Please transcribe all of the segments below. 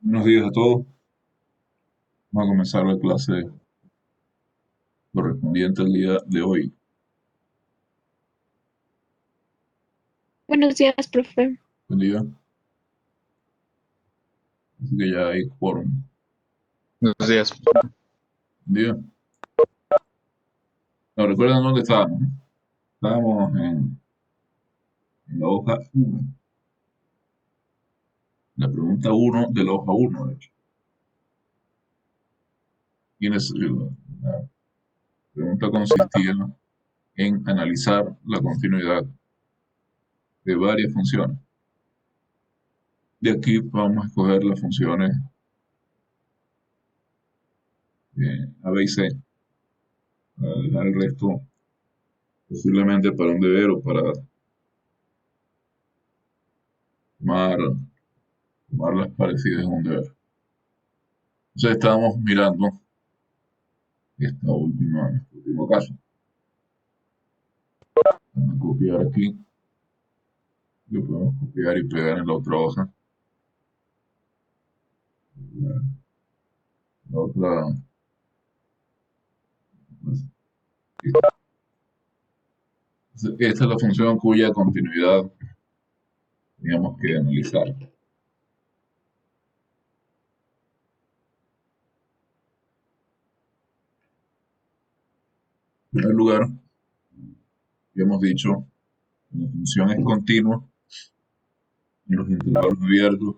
Buenos días a todos. Vamos a comenzar la clase correspondiente al día de hoy. Buenos días, profe. Buen día. Así que ya hay quórum. Buenos días. Buen día. ¿No recuerdan dónde estábamos? Estábamos en la hoja 1. La pregunta 1 de la hoja 1, de hecho. La pregunta consistía en analizar la continuidad de varias funciones. De aquí vamos a escoger las funciones A, B y C. Para dejar el resto posiblemente para un deber o para tomar, tomarlas parecidas en un deber. Entonces estábamos mirando este último caso. Vamos a copiar aquí. Lo podemos copiar y pegar en la otra hoja. La otra. Pues, esta es la función cuya continuidad teníamos que analizar. En primer lugar, ya hemos dicho que la función es continua en los intervalos abiertos,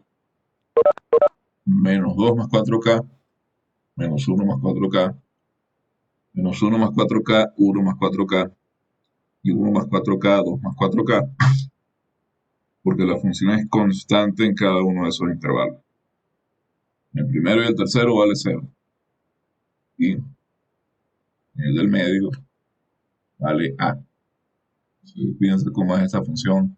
menos 2 más 4k, menos 1 más 4k, menos 1 más 4k, 1 más 4k, y 1 más 4k, 2 más 4k, porque la función es constante en cada uno de esos intervalos. En el primero y el tercero vale 0. Y en el del medio vale A. Entonces, fíjense cómo es esta función.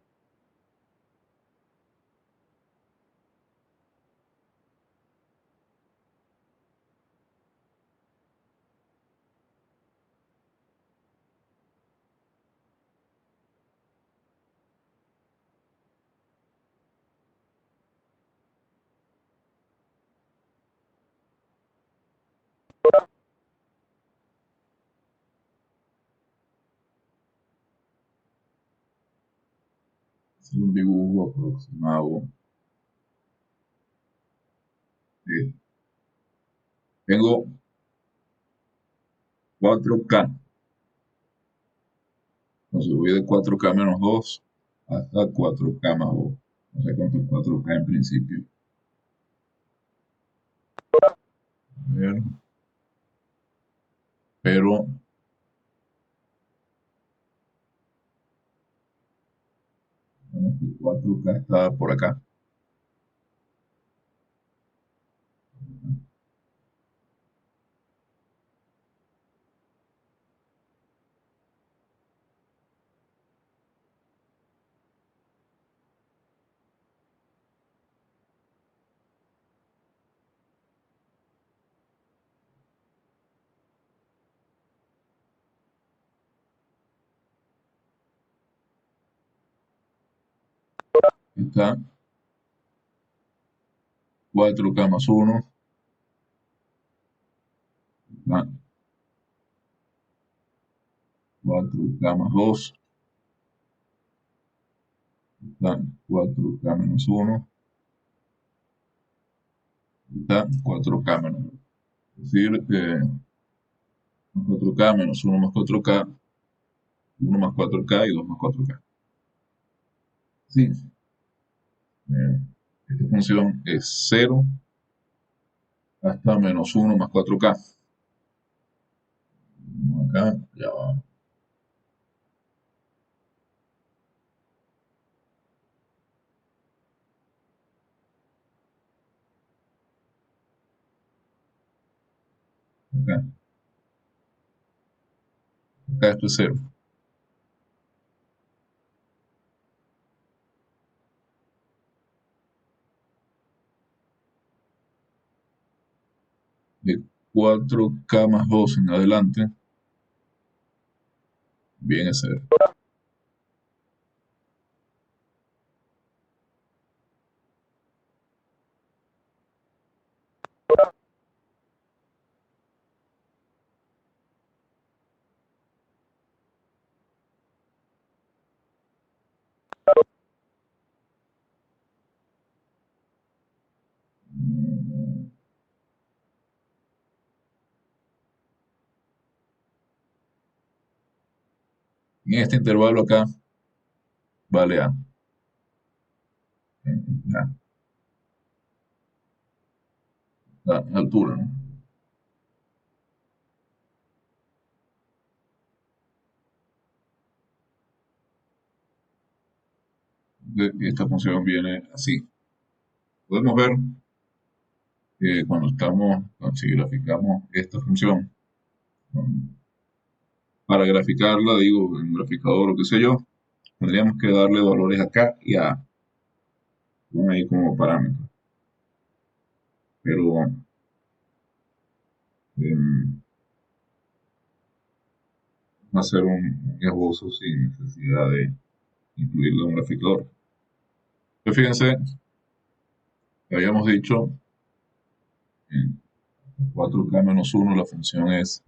Es un dibujo aproximado. de- Tengo 4K. Entonces voy de 4K menos 2 hasta 4K más 2. No sé cuánto es 4K en principio. A ver, pero 4K está por acá. Está 4K más 1. Está 4K más 2. Está 4K menos 1. Está 4K menos 2. Es decir, que 4K menos 1 más 4K, 1 más 4K y 2 más 4K. Sí, esta función es 0 hasta menos 1 más 4K. Acá, ya va. Acá, acá esto es 0. De 4K más 2 en adelante, viene a ser. En este intervalo acá vale A. A, la altura, ¿no? Esta función viene así. Podemos ver que si graficamos esta función, para graficarla, digo, en un graficador o qué sé yo, tendríamos que darle valores acá y a ahí como parámetros. Pero va a ser un esbozo sin necesidad de incluirlo en un graficador. Pero fíjense, habíamos dicho en 4K-1 la función es,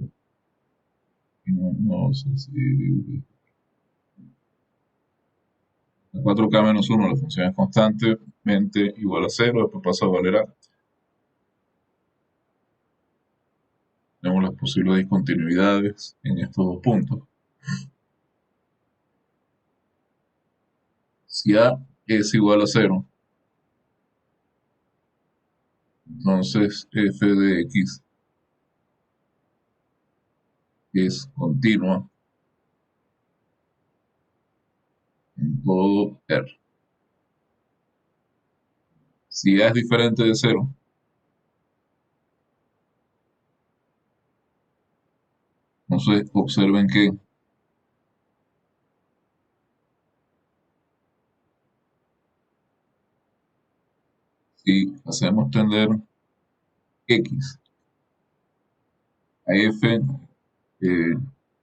no sé si 4K-1 la función es constantemente igual a 0, después pasa a valer A. Tenemos las posibles discontinuidades en estos dos puntos. Si A es igual a 0, entonces f de x es continua en todo R. Si A es diferente de 0, entonces observen que si hacemos tender x a f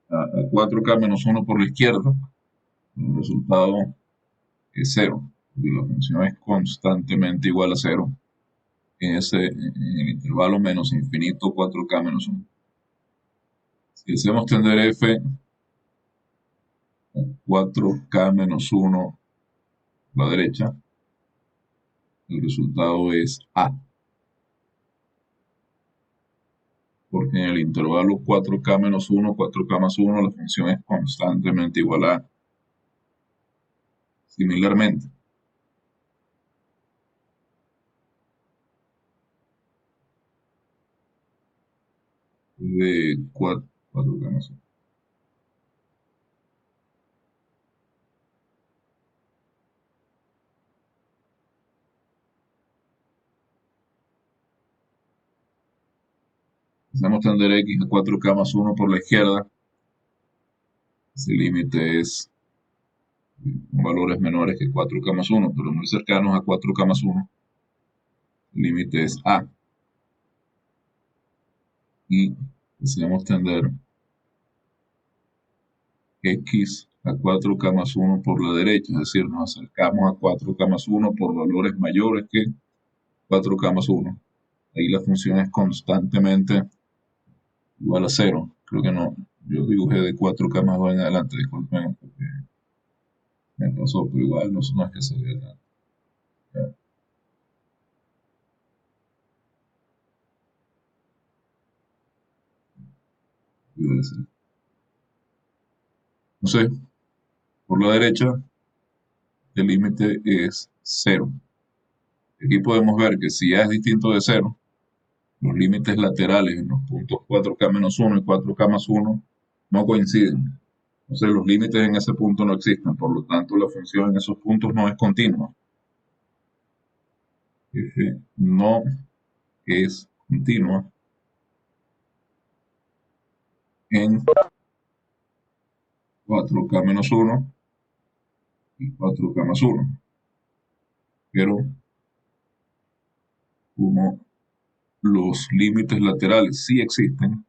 a 4K-1 por la izquierda, el resultado es 0, porque la función es constantemente igual a 0 en el intervalo menos infinito 4K-1. Si hacemos tender f a 4K-1 a la derecha, el resultado es A, porque en el intervalo 4K-1, 4K+1, la función es constantemente igual a A. Similarmente, de 4K+1. Hacemos tender x a 4K+1 por la izquierda. Ese límite es con valores menores que 4K+1, pero muy cercanos a 4K+1. El límite es A. Y hacemos tender x a 4K+1 por la derecha, es decir, nos acercamos a 4K+1 por valores mayores que 4K+1. Ahí la función es constantemente igual a 0. Creo que no, yo dibujé de 4K+2 en adelante, disculpen, porque me pasó, pero igual no es que se vea tanto. Entonces, por la derecha, el límite es 0. Aquí podemos ver que si A es distinto de 0, los límites laterales en los puntos 4K-1 y 4K+1 no coinciden. Entonces los límites en ese punto no existen, por lo tanto la función en esos puntos no es continua. F no es continua en 4K-1 y 4K+1. Pero como los límites laterales sí existen,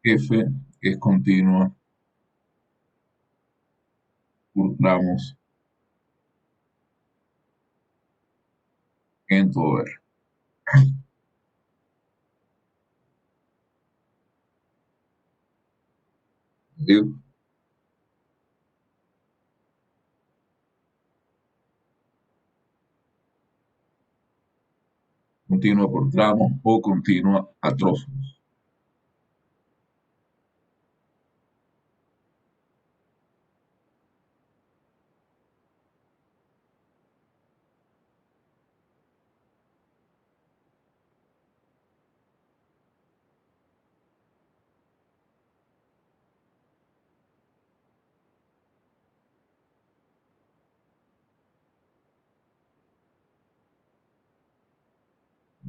F es continua por tramos en todo R. continua por tramos o continua a trozos.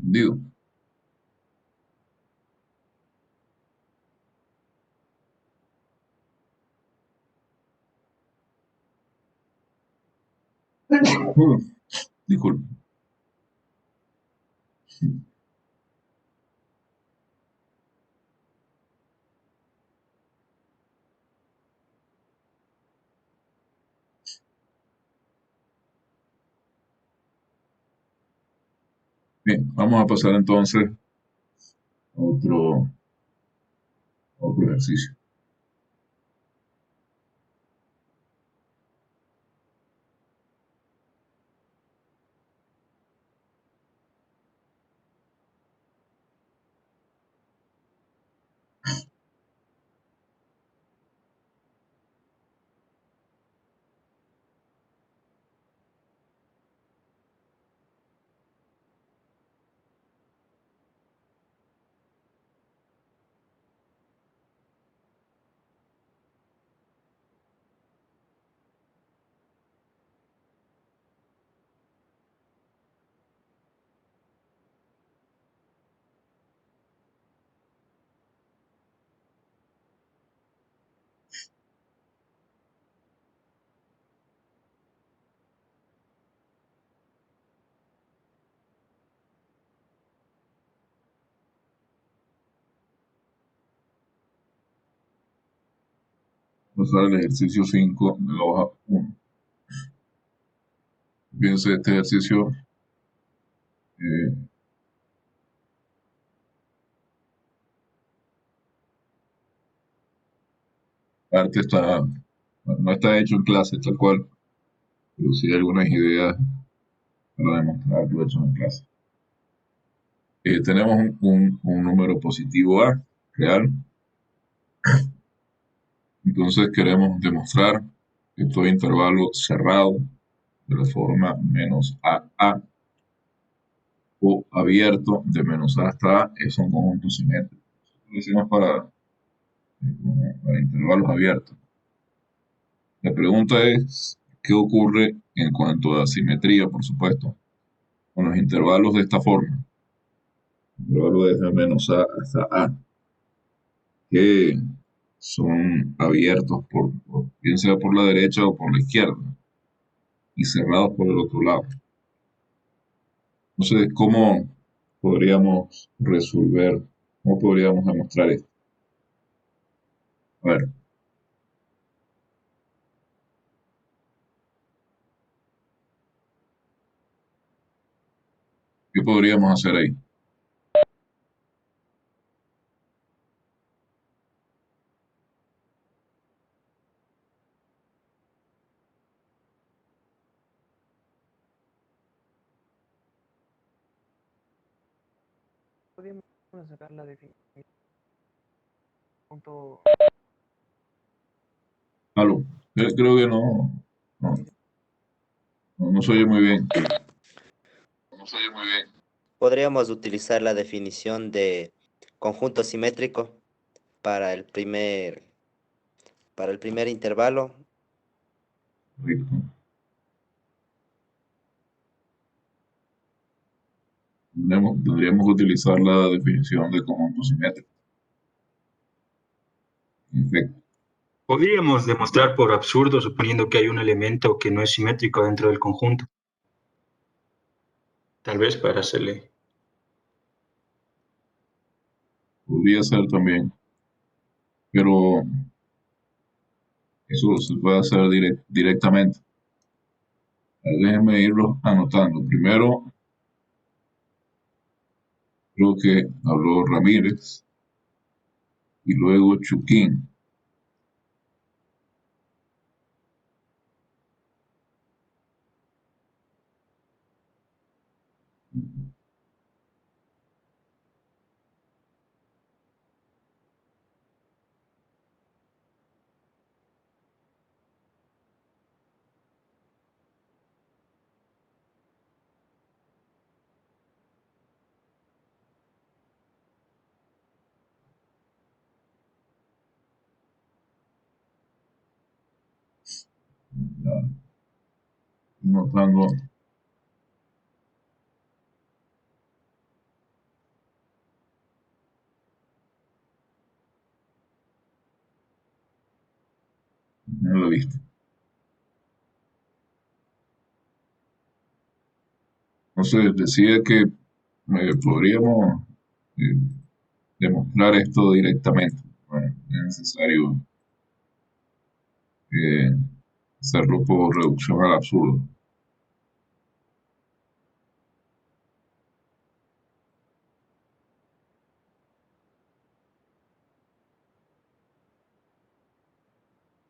¿Entendido? Disculpe. Bien, vamos a pasar entonces a otro ejercicio. Pasar al ejercicio 5 de la hoja 1. Fíjense, este ejercicio eh, parte no está hecho en clase tal cual, pero sí hay algunas ideas para demostrarlo hecho en clase. Tenemos un número positivo A real, entonces queremos demostrar que todo intervalo cerrado de la forma menos a o abierto de menos A hasta A es un conjunto simétrico. Lo hicimos para intervalos abiertos. La pregunta es, ¿qué ocurre en cuanto a simetría, por supuesto, con los intervalos de esta forma? Intervalo desde menos A hasta A, que son abiertos bien sea por la derecha o por la izquierda, y cerrados por el otro lado. Entonces, ¿cómo podríamos resolver, cómo podríamos demostrar esto? A ver, ¿qué podríamos hacer ahí? Podríamos sacar la definición. Punto. Aló, creo que no, no se oye muy bien. No se oye muy bien. Podríamos utilizar la definición de conjunto simétrico para para el primer intervalo. Correcto. Tendríamos que utilizar la definición de conjunto simétrico. En efecto, Podríamos demostrar por absurdo suponiendo que hay un elemento que no es simétrico dentro del conjunto. Tal vez para hacerle. podría ser también, pero eso se puede hacer directamente. Déjenme irlos anotando. Primero, creo que habló Ramírez y luego Chuquín. notando en la vista. Entonces decía que podríamos eh, demostrar esto directamente. Bueno, es necesario eh, hacerlo por reducción al absurdo.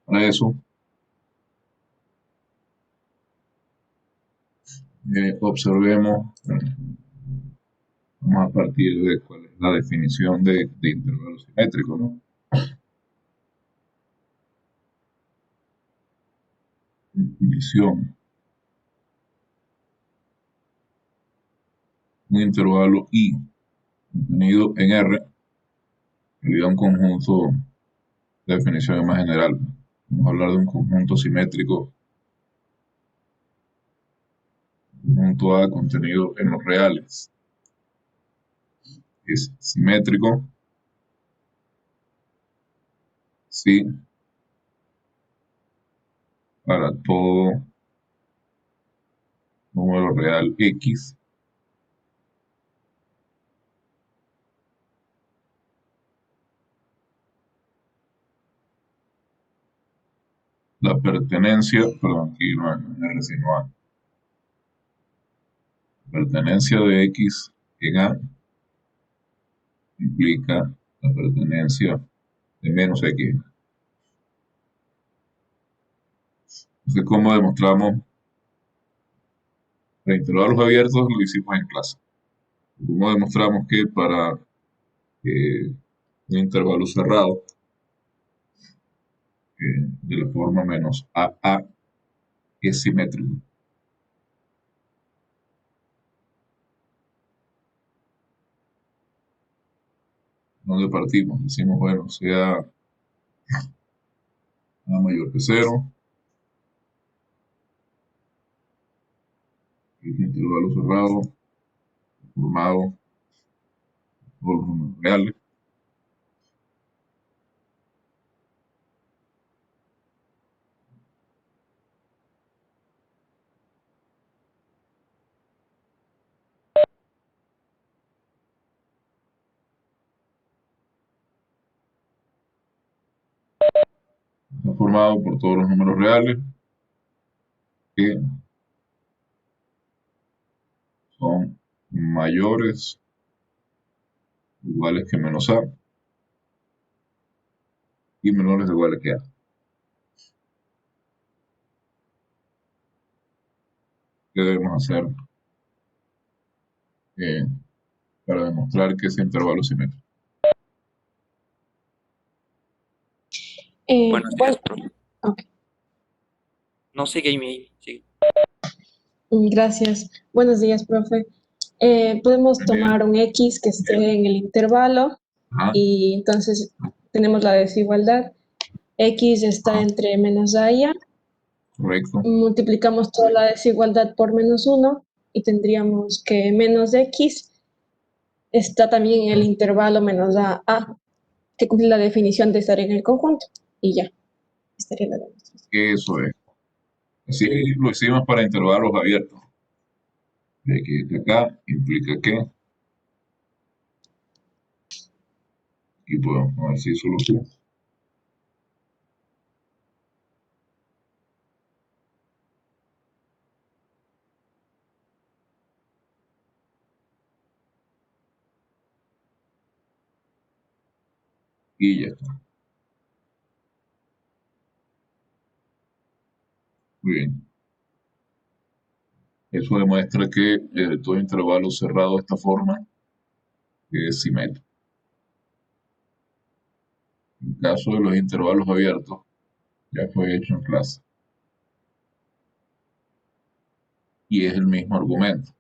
Para eso, observemos, vamos a partir de cuál es la definición de intervalo simétrico, ¿no? Definición. Un intervalo I contenido en R, sería un conjunto de definición más general. Vamos a hablar de un conjunto simétrico, conjunto A contenido en los reales. Es simétrico si para todo número real X la pertenencia, perdón, aquí no es R sino A, pertenencia de X en A implica la pertenencia de menos X. Entonces, ¿cómo demostramos? Los intervalos abiertos lo hicimos en clase. ¿Cómo demostramos que para un intervalo cerrado de la forma menos AA es simétrico? ¿Dónde partimos? Decimos, bueno, sea A mayor que 0, el intervalo cerrado formado por los números reales. Está formado por todos los números reales que son mayores o iguales que menos A y menores o iguales que A. ¿Qué debemos hacer para demostrar que ese intervalo es simétrico? Buenos días, profe. Ok, No, sigue Amy, sigue. gracias. Buenos días, profe. Podemos tomar un X que esté en el intervalo Ajá, y entonces tenemos la desigualdad. X está entre menos A y A. correcto. Multiplicamos toda la desigualdad por menos 1 y tendríamos que menos X está también en el intervalo menos A, que cumple la definición de estar en el conjunto. Y ya, estaría la demostración. Eso es. Así lo hicimos para intervalos abiertos. De que de acá implica que, y podemos ver si solución. Y ya está. Muy bien. Eso demuestra que todo intervalo cerrado de esta forma es simétrico. En el caso de los intervalos abiertos, ya fue hecho en clase. Y es el mismo argumento.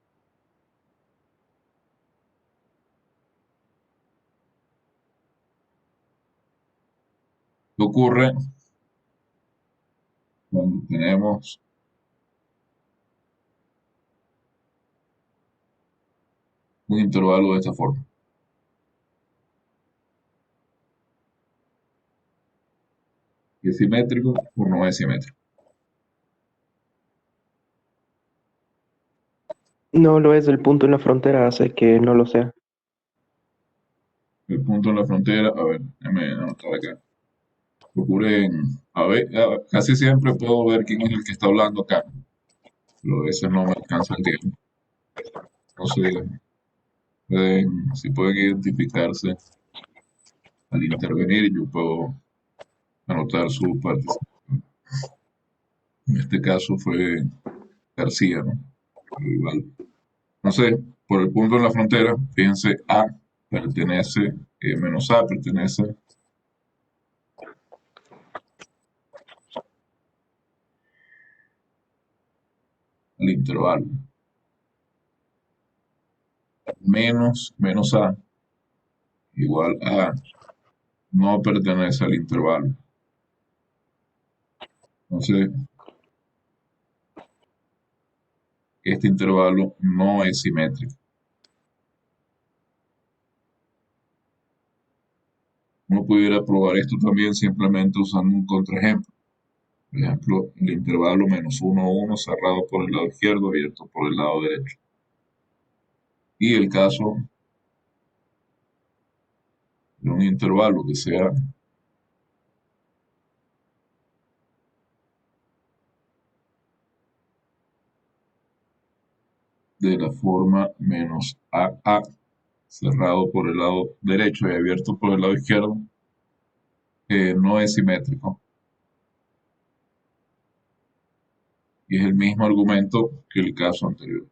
¿Qué ocurre cuando tenemos un intervalo de esta forma. ¿Es simétrico o no es simétrico? No lo es, el punto en la frontera hace que no lo sea. El punto en la frontera, a ver, déjame anotar acá. Procuren, casi siempre puedo ver quién es el que está hablando acá, pero a veces no me alcanza el tiempo. Entonces, si pueden identificarse al intervenir, yo puedo anotar su participación. En este caso fue García, ¿no? Pero igual. Entonces, por el punto en la frontera, fíjense, menos A pertenece al intervalo. Menos A igual a no pertenece al intervalo. Entonces, este intervalo no es simétrico. Uno pudiera probar esto también simplemente usando un contraejemplo. Por ejemplo, el intervalo -1, 1 cerrado por el lado izquierdo, abierto por el lado derecho. Y el caso de un intervalo que sea de la forma -AA, cerrado por el lado derecho y abierto por el lado izquierdo, no es simétrico. Y es el mismo argumento que el caso anterior.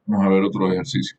Vamos a ver otro ejercicio.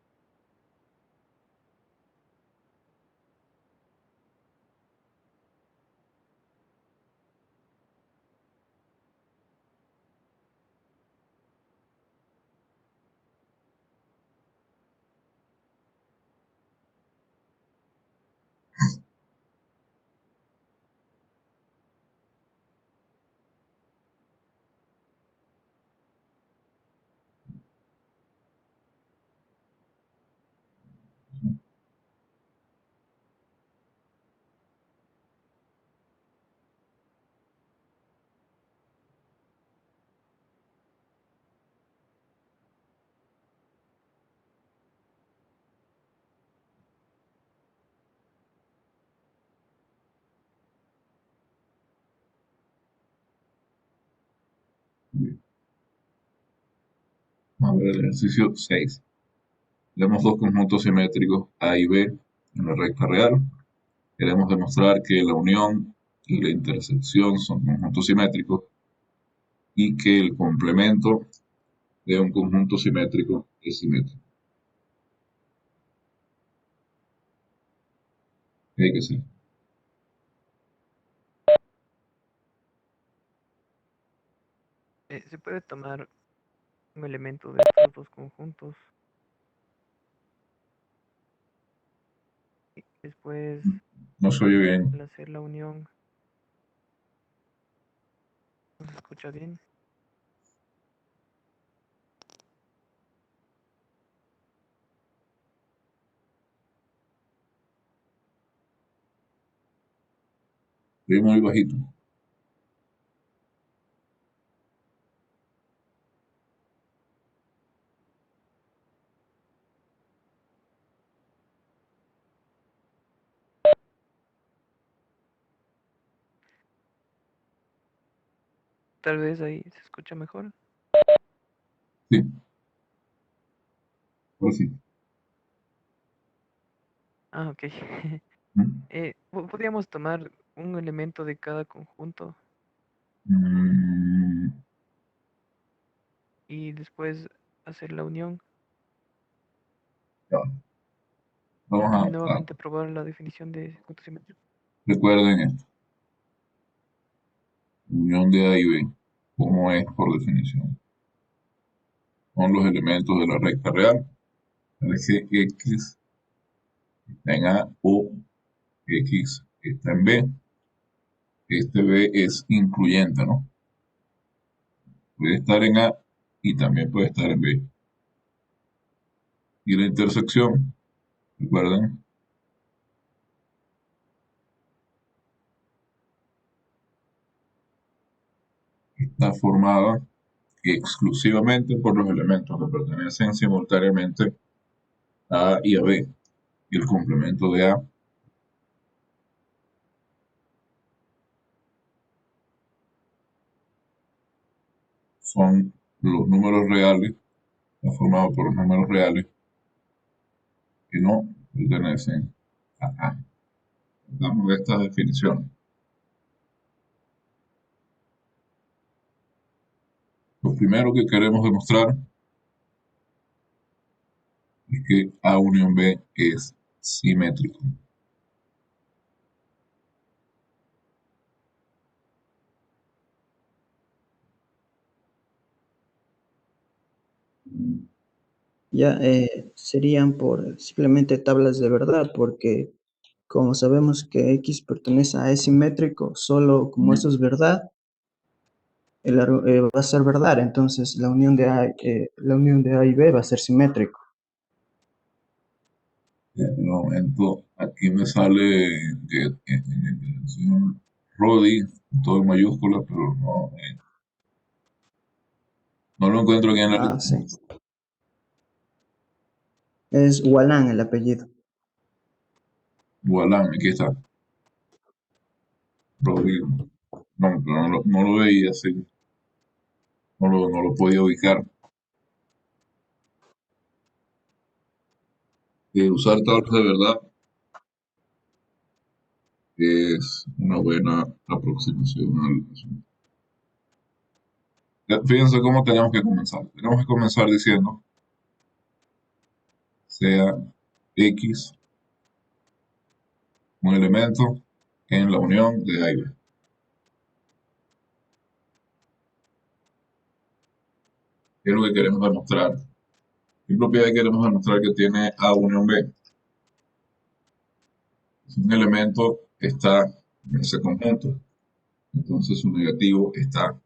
Vamos a ver el ejercicio 6. Tenemos dos conjuntos simétricos A y B en la recta real. Queremos demostrar que la unión y la intersección son conjuntos simétricos y que el complemento de un conjunto simétrico es simétrico. ¿Qué hay que hacer? Se puede tomar un elemento de estos dos conjuntos y después, No se oye bien. al hacer la unión, ¿no se escucha bien? Estoy muy bajito. Tal vez ahí se escucha mejor. Sí, ahora sí. Ah, ok. ¿Mm? Podríamos tomar un elemento de cada conjunto Mm, y después hacer la unión ya. Vamos y a nuevamente probar la definición de conjunto simétrico. recuerden esto. Unión de A y B. ¿Cómo es por definición? Son los elementos de la recta real. El eje X está en A, o X está en B. Este B es incluyente, ¿no? Puede estar en A y también puede estar en B. Y la intersección, recuerden, está formada exclusivamente por los elementos que pertenecen simultáneamente a A y a B. Y el complemento de A son los números reales, está formado por los números reales que no pertenecen a A. Damos estas definiciones. Lo primero que queremos demostrar es que A unión B es simétrico. Ya serían por simplemente tablas de verdad, porque como sabemos que X pertenece a E simétrico, solo como eso es verdad, va a ser verdad, entonces la unión de A y B va a ser simétrico. En el momento, aquí me sale que en la intervención Rodi, todo en mayúsculas, pero no lo encuentro aquí en la Ah, lista. sí. Es Walán el apellido. Gualán, aquí está. Rodi, no lo veía así, no lo podía ubicar. Usar tablas de verdad es una buena aproximación al asunto. Fíjense cómo tenemos que comenzar. Tenemos que comenzar diciendo sea X un elemento en la unión de A y B. ¿Qué es lo que queremos demostrar? ¿Qué propiedad queremos demostrar que tiene A unión B? Si un elemento está en ese conjunto, entonces su negativo está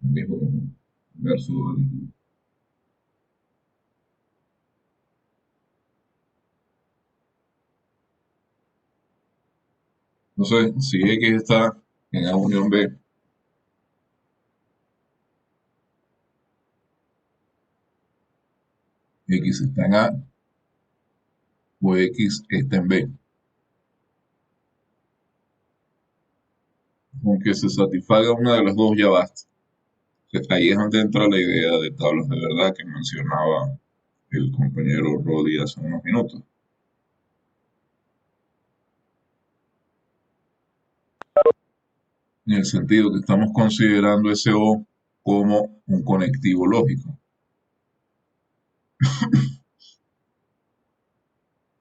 en el mismo conjunto. Versus, entonces, si X está en A unión B, X está en A o X está en B. Con que se satisfaga una de las dos ya basta. Ahí es donde entra la idea de tablas de verdad que mencionaba el compañero Rodi hace unos minutos. En el sentido que estamos considerando ese O como un conectivo lógico.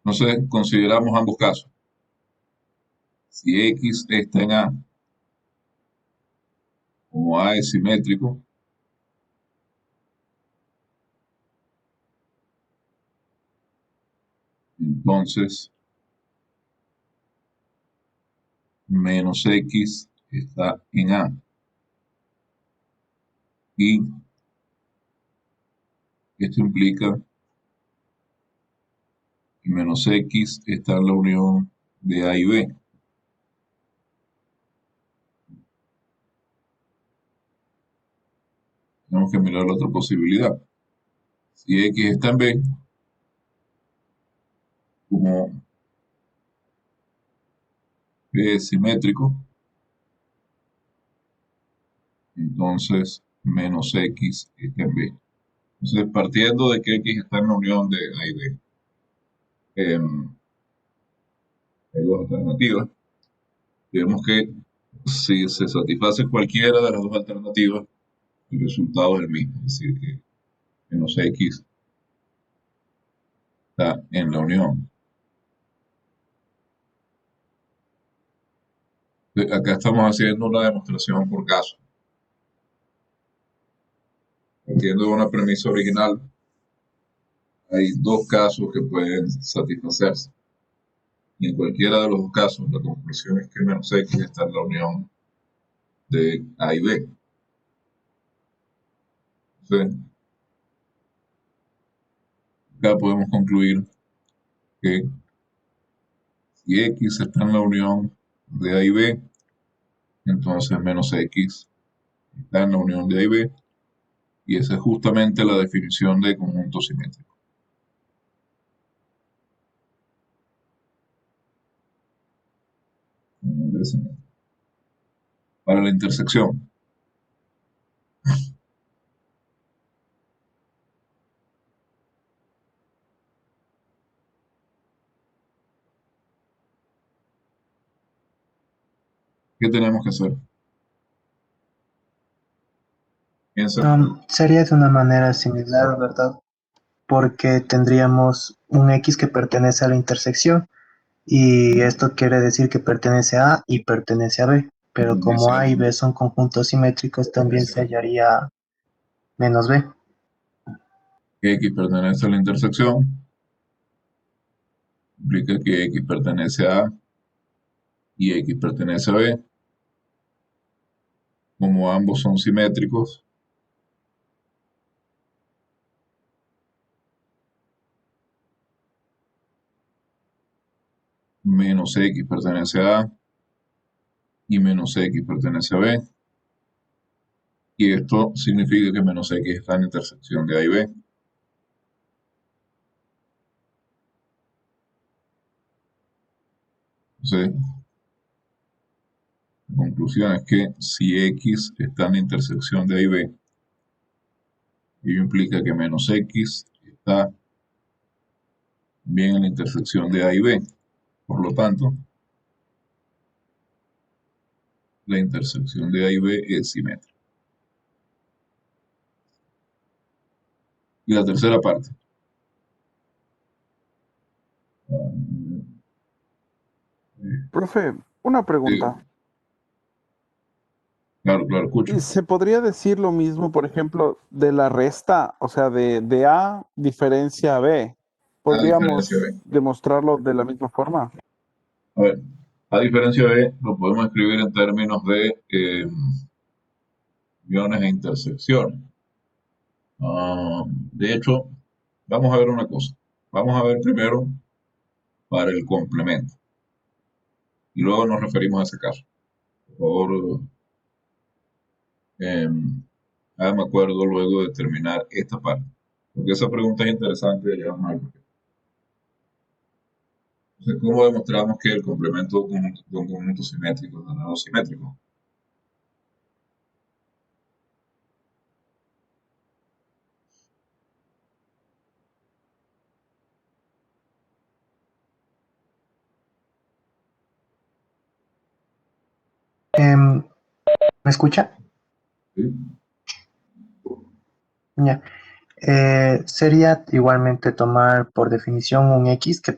Entonces, consideramos ambos casos. Si X está en A, como A es simétrico, entonces menos X está en A. Y esto implica que menos X está en la unión de A y B. Tenemos que mirar la otra posibilidad. Si X está en B, como B es simétrico, entonces menos X está en B. Entonces, partiendo de que X está en la unión de A y B, hay dos alternativas. Vemos que si se satisface cualquiera de las dos alternativas, el resultado es el mismo, es decir, que menos X está en la unión. Acá estamos haciendo una demostración por caso. Partiendo de una premisa original, hay dos casos que pueden satisfacerse. Y en cualquiera de los dos casos, la conclusión es que menos x está en la unión de A y B. Entonces, acá podemos concluir que si x está en la unión de A y B, entonces menos x está en la unión de A y B, y esa es justamente la definición de conjunto simétrico. Para la intersección, ¿qué tenemos que hacer? Piensa. Sería de una manera similar, ¿verdad? Porque tendríamos un X que pertenece a la intersección y esto quiere decir que pertenece a A y pertenece a B, pero como A y B son conjuntos simétricos, también se hallaría menos B. Que x pertenece a la intersección implica que x pertenece a A y x pertenece a B. Como ambos son simétricos, menos x pertenece a A y menos x pertenece a B. Y esto significa que menos x está en la intersección de A y B. Entonces, la conclusión es que si x está en la intersección de A y B, ello implica que menos x está bien en la intersección de A y B. Por lo tanto, la intersección de A y B es simétrica. Y la tercera parte. Profe, una pregunta. Claro, claro, escucho. ¿Y se podría decir lo mismo, por ejemplo, de la resta, o sea, de A diferencia a B? A diferencia ¿Podríamos B. demostrarlo de la misma forma? A ver, a diferencia B lo podemos escribir en términos de uniones e intersecciones. De hecho, vamos a ver una cosa. Vamos a ver primero para el complemento. Y luego nos referimos a ese caso. Por favor, hágame acuerdo luego de terminar esta parte. Porque esa pregunta es interesante y ya vamos a ver por qué. Entonces, ¿cómo demostramos que el complemento de un conjunto simétrico es de nuevo simétrico? ¿Me escucha? ¿Sí? Ya. Sería igualmente tomar por definición un X que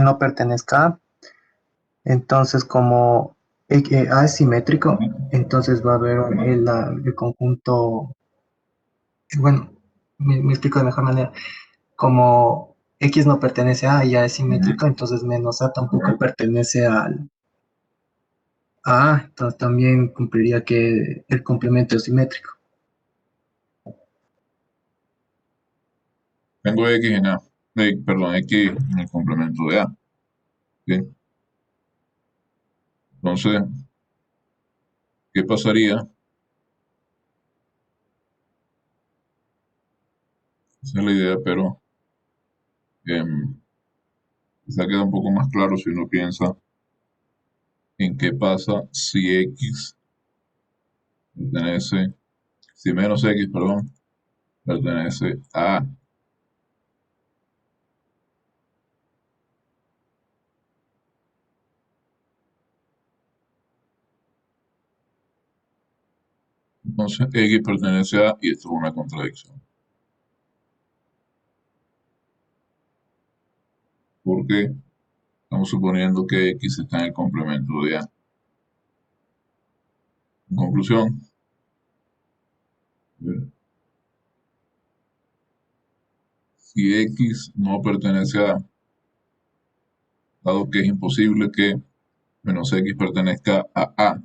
no pertenezca a. Entonces, como A es simétrico, entonces va a haber el conjunto, bueno, me explico de mejor manera. Como X no pertenece a A y A es simétrico, entonces menos A tampoco pertenece a A, entonces también cumpliría que el complemento es simétrico. Tengo X en A. Perdón, X en el complemento de A. ¿Sí? Entonces, ¿qué pasaría? Esa es la idea, pero quizá queda un poco más claro si uno piensa en qué pasa si X pertenece, si menos X, perdón, pertenece a A. Entonces, X pertenece a A y esto es una contradicción. Porque estamos suponiendo que X está en el complemento de A. En conclusión, si X no pertenece a A, dado que es imposible que menos x pertenezca a A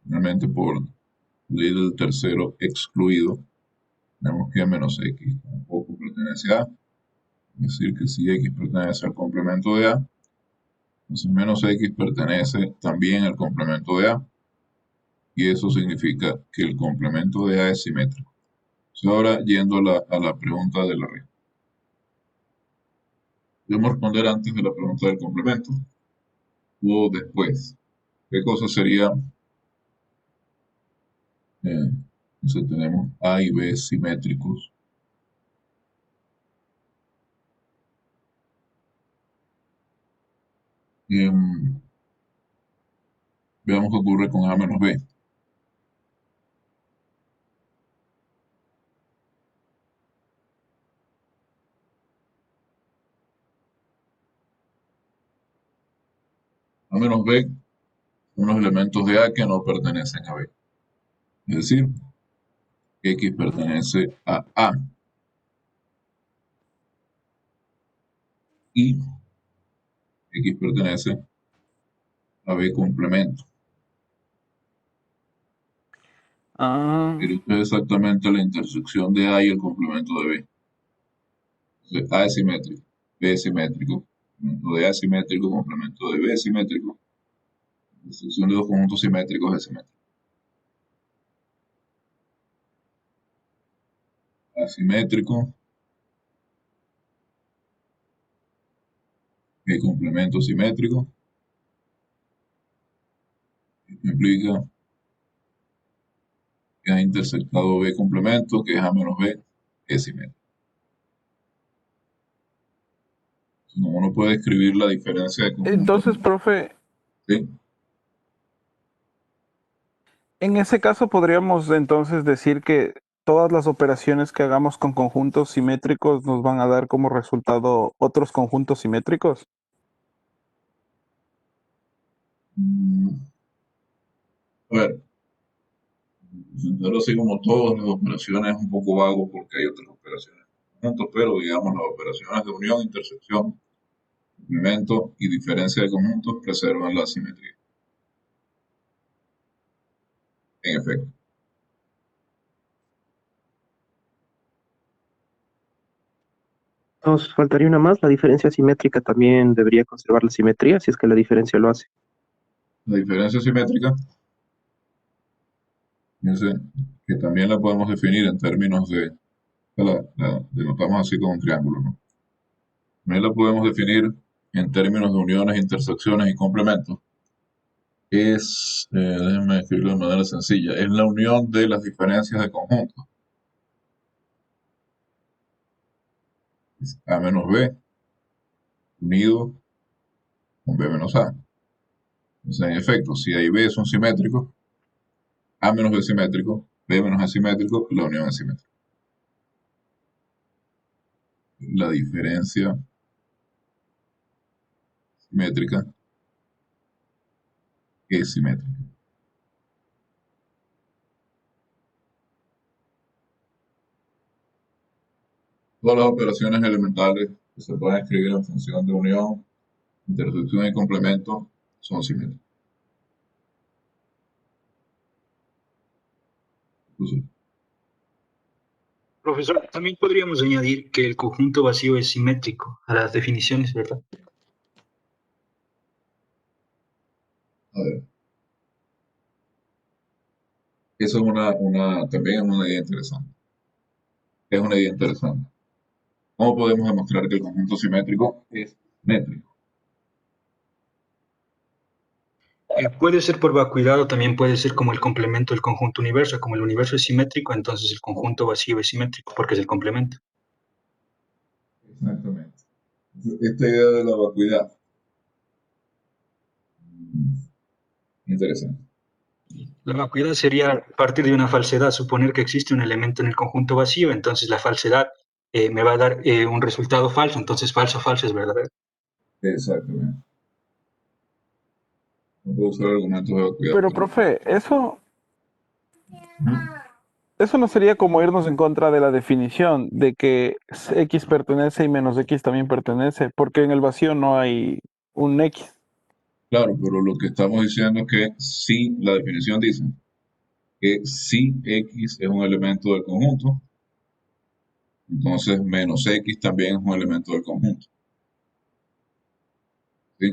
realmente por ley del tercero excluido, tenemos que menos x tampoco pertenece a A. Es decir, que si x pertenece al complemento de A, entonces menos x pertenece también al complemento de A. Y eso significa que el complemento de A es simétrico. Entonces ahora, yendo a la pregunta de la regla. Debemos responder antes de la pregunta del complemento o después. ¿Qué cosa sería? Entonces tenemos A y B simétricos. Veamos qué ocurre con A menos B. A menos B son los elementos de A que no pertenecen a B. Es decir, X pertenece a A y X pertenece a B complemento. Pero esto es exactamente la intersección de A y el complemento de B. Entonces, A es simétrico, B es simétrico, complemento de A es simétrico, complemento de B es simétrico. La intersección de dos conjuntos simétricos es simétrica. Asimétrico, B complemento simétrico, esto implica que ha intersectado B complemento, que es A menos B, es simétrico. Como uno puede escribir la diferencia de conjuntos. Entonces, profe, ¿Sí? en ese caso podríamos entonces decir que todas las operaciones que hagamos con conjuntos simétricos nos van a dar como resultado otros conjuntos simétricos. A ver, presentarlo así como todas las operaciones es un poco vago porque hay otras operaciones de conjuntos, pero digamos las operaciones de unión, intersección, complemento y diferencia de conjuntos preservan la simetría. En efecto. Nos faltaría una más, la diferencia simétrica también debería conservar la simetría, si es que la diferencia lo hace. La diferencia simétrica, fíjense que también la podemos definir en términos la denotamos así con un triángulo, ¿no? También la podemos definir en términos de uniones, intersecciones y complementos. Déjenme escribirlo de manera sencilla, es la unión de las diferencias de conjuntos. A menos B unido con B menos A. Entonces, en efecto, si A y B son simétricos, A menos B es simétrico, B menos A es simétrico, la unión es simétrica. La diferencia simétrica es simétrica. Todas las operaciones elementales que se pueden escribir en función de unión, intersección y complemento son simétricas. Entonces, Profesor, también podríamos añadir que el conjunto vacío es simétrico a las definiciones, ¿verdad? a ver. Eso es también es una idea interesante. Es una idea interesante. ¿Cómo podemos demostrar que el conjunto simétrico es métrico? Puede ser por vacuidad o también puede ser como el complemento del conjunto universo. Como el universo es simétrico, entonces el conjunto vacío es simétrico porque es el complemento. Exactamente. Esta idea de la vacuidad. Interesante. La vacuidad sería partir de una falsedad, suponer que existe un elemento en el conjunto vacío, entonces la falsedad me va a dar un resultado falso, entonces falso, falso es verdadero. Exactamente. No puedo usar argumentos de vacuidad. Pero, profe, eso eso no sería como irnos en contra de la definición de que X pertenece y menos X también pertenece, porque en el vacío no hay un X. Claro, pero lo que estamos diciendo es que sí, la definición dice que si X es un elemento del conjunto, entonces menos X también es un elemento del conjunto. ¿Sí?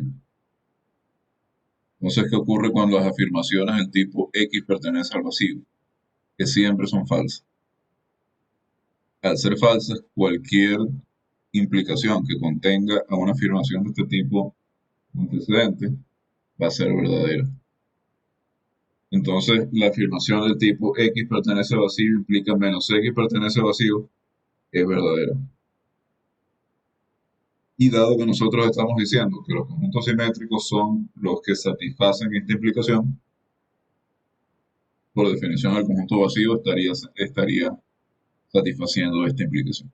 Entonces, ¿qué ocurre cuando las afirmaciones del tipo X pertenece al vacío? Que siempre son falsas. Al ser falsas, cualquier implicación que contenga a una afirmación de este tipo antecedente va a ser verdadera. Entonces, la afirmación del tipo X pertenece al vacío implica menos X pertenece al vacío es verdadera. Y dado que nosotros estamos diciendo que los conjuntos simétricos son los que satisfacen esta implicación, por definición el conjunto vacío estaría satisfaciendo esta implicación.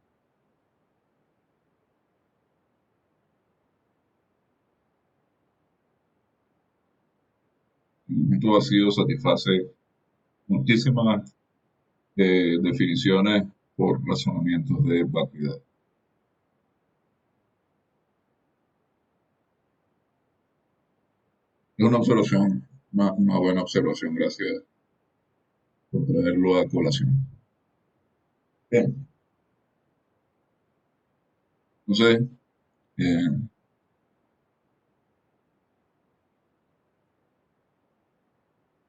El conjunto vacío satisface muchísimas definiciones por razonamientos de vacuidad. Es una observación, una buena observación, gracias por traerlo a colación. Bien. Entonces,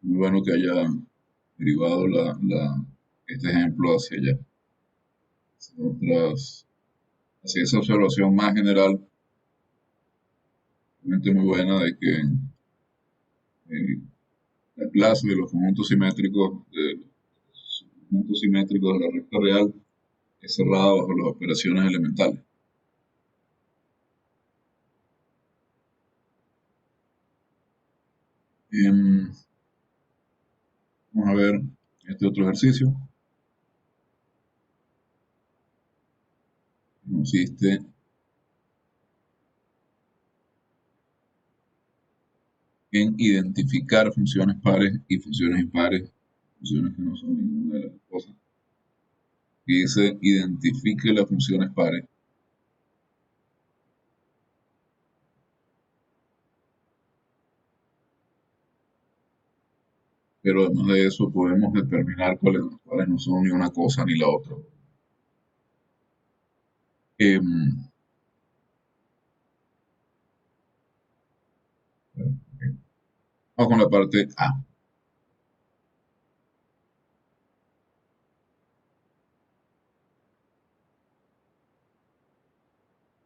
muy bueno que haya derivado este ejemplo hacia allá, hacia esa observación más general, realmente muy buena de que la clase de los conjuntos simétricos, de la recta real, es cerrada bajo las operaciones elementales. Vamos a ver este otro ejercicio. Consiste en identificar funciones pares y funciones impares, funciones que no son ninguna de las cosas. Y dice, identifique las funciones pares. Pero además de eso podemos determinar cuáles no son ni una cosa ni la otra. Vamos con la parte A.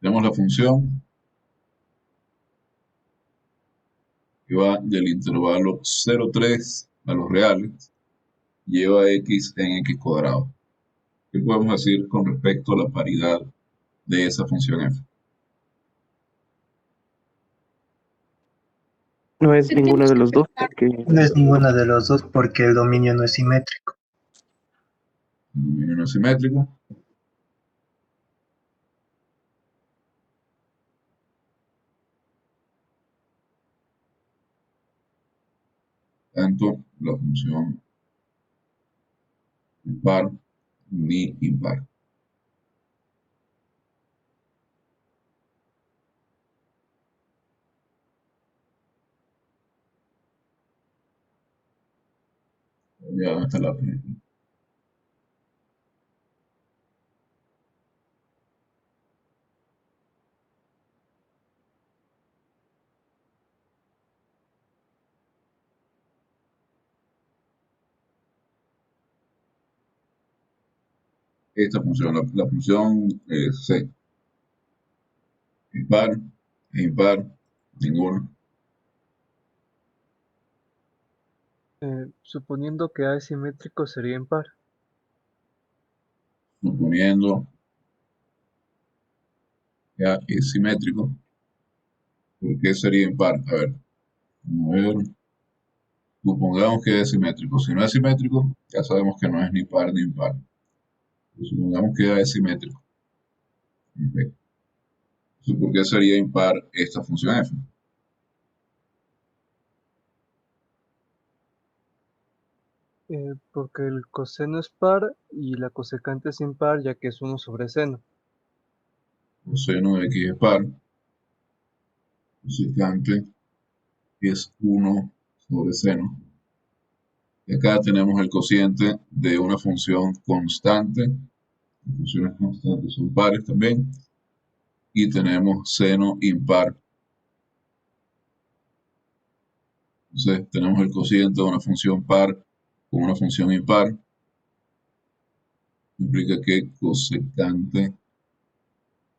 Tenemos la función que va del intervalo 0,3 a los reales, lleva x en x cuadrado. ¿Qué podemos decir con respecto a la paridad de esa función f? No es ninguno de los dos porque No es ninguno de los dos porque el dominio no es simétrico. El dominio no es simétrico. Tanto la función par ni impar. Ya está la primera. Esta función, la función C. Impar, impar, ninguno. Suponiendo que A es simétrico, sería impar. Suponiendo que A es simétrico. ¿Por qué sería impar? A ver. Supongamos que es simétrico. Si no es simétrico, ya sabemos que no es ni par ni impar. Supongamos que A es simétrico. Okay. Entonces, ¿por qué sería impar esta función f? Porque el coseno es par y la cosecante es impar, ya que es 1 sobre seno. Coseno de x es par. Cosecante es 1 sobre seno. Y acá tenemos el cociente de una función constante. Las funciones constantes son pares también. Y tenemos seno impar. Entonces tenemos el cociente de una función par con una función impar. Implica que cosecante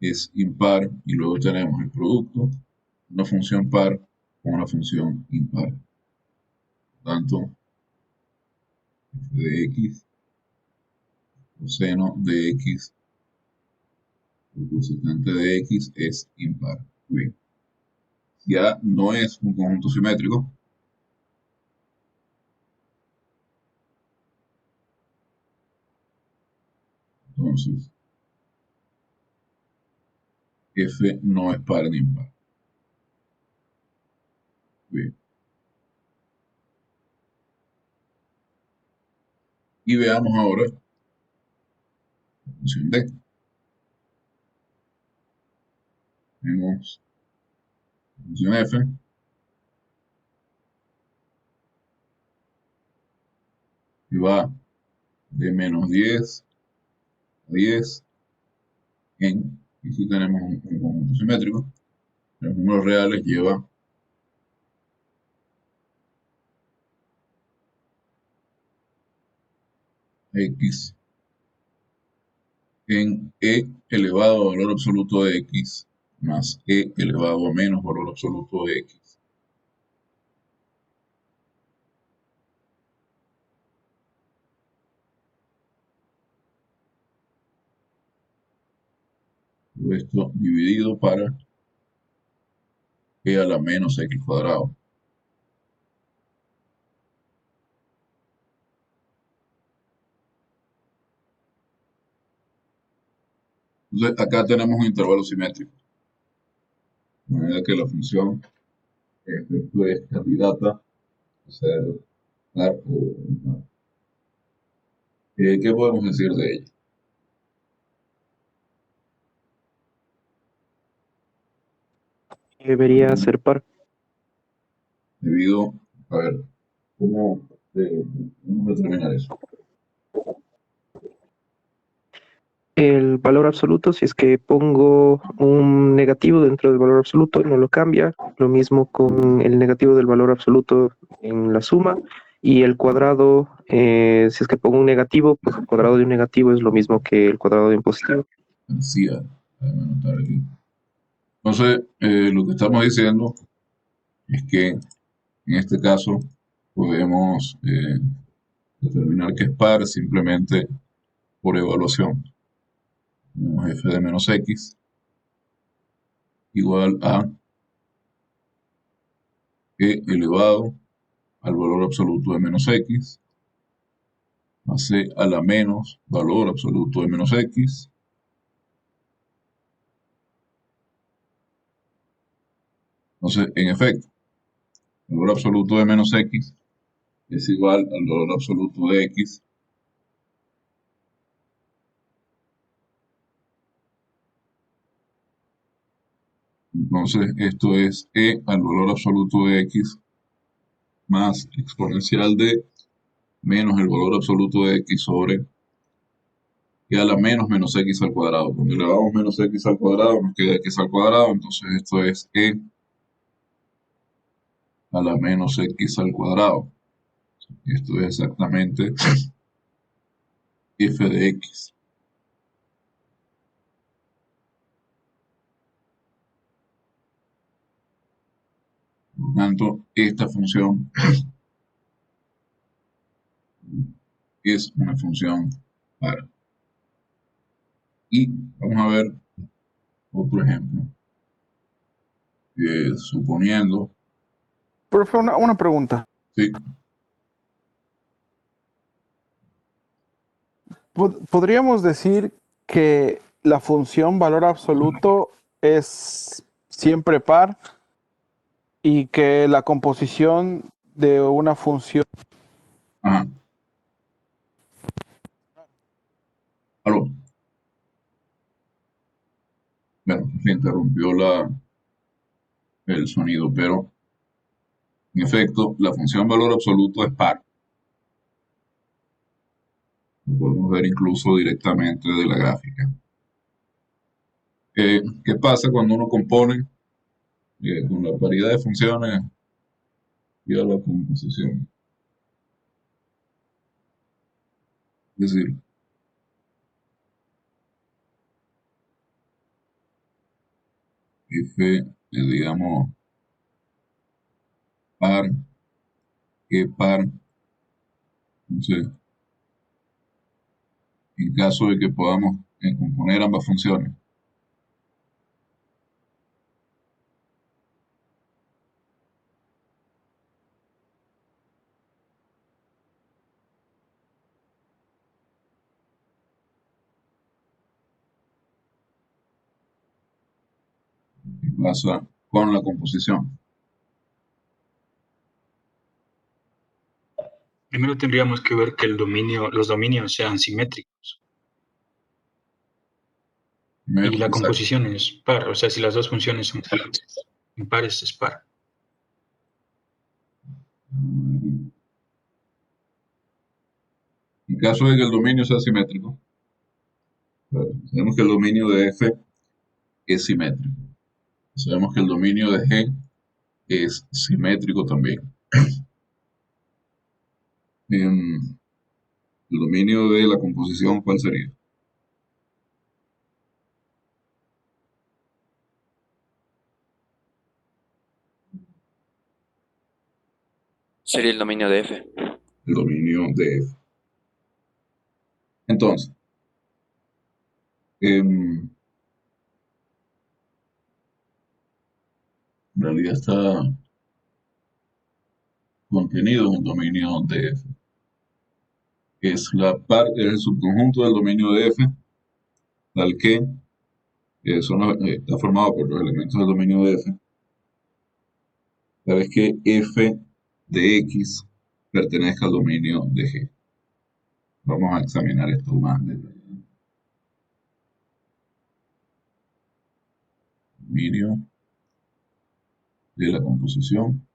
es impar y luego tenemos el producto de una función par con una función impar. Por tanto, f de x, coseno de x, el cosecante de x es impar. Muy bien. Ya no es un conjunto simétrico. Entonces, f no es par ni impar. Muy bien. Y veamos ahora la función d. Tenemos la función f que va de menos 10 a 10 en, y si tenemos un conjunto simétrico, los números reales lleva x en e elevado a valor absoluto de x más e elevado a menos valor absoluto de x. Todo esto dividido para e a la menos x cuadrado. Entonces acá tenemos un intervalo simétrico. De manera que la función esto es candidata a ser par o impar. ¿Qué podemos decir de ella? Debería ser par. Debido, a ver, ¿cómo vamos a determinar eso? El valor absoluto, si es que pongo un negativo dentro del valor absoluto, no lo cambia. Lo mismo con el negativo del valor absoluto en la suma. Y el cuadrado, si es que pongo un negativo, pues el cuadrado de un negativo es lo mismo que el cuadrado de un positivo. Así, déjame anotar aquí. Entonces, lo que estamos diciendo es que en este caso podemos determinar que es par simplemente por evaluación. Tenemos f de menos x igual a e elevado al valor absoluto de menos x más c a la menos valor absoluto de menos x Entonces, en efecto, el valor absoluto de menos x es igual al valor absoluto de x Entonces, esto es e al valor absoluto de x más exponencial de menos el valor absoluto de x sobre e a la menos x al cuadrado. Cuando elevamos menos x al cuadrado, nos queda x al cuadrado. Entonces, esto es e a la menos x al cuadrado. Esto es exactamente f de x. Por lo tanto, esta función es una función par. Y vamos a ver otro ejemplo. Suponiendo... Profe, una pregunta. Sí. ¿Podríamos decir que la función valor absoluto es siempre par y que la composición de una función... Ajá. Bueno, se interrumpió el sonido, pero en efecto, la función valor absoluto es par. Lo podemos ver incluso directamente de la gráfica. ¿Qué pasa cuando uno compone con la paridad de funciones y a la composición? Es decir, f, digamos, par, que par. Entonces, en caso de que podamos componer ambas funciones, ¿qué pasa con la composición? Primero tendríamos que ver que los dominios sean simétricos. Y la composición es par, o sea, si las dos funciones son impares, es par. En caso de que el dominio sea simétrico, sabemos que el dominio de f es simétrico. Sabemos que el dominio de g es simétrico también. El dominio de la composición, ¿cuál sería? Sería el dominio de F. El dominio de f. Entonces, en realidad está contenido en el dominio de f. Es el subconjunto del dominio de f, tal que está formado por los elementos del dominio de f, tal vez que f de x pertenezca al dominio de g. Vamos a examinar esto más en detalle. Dominio de la composición.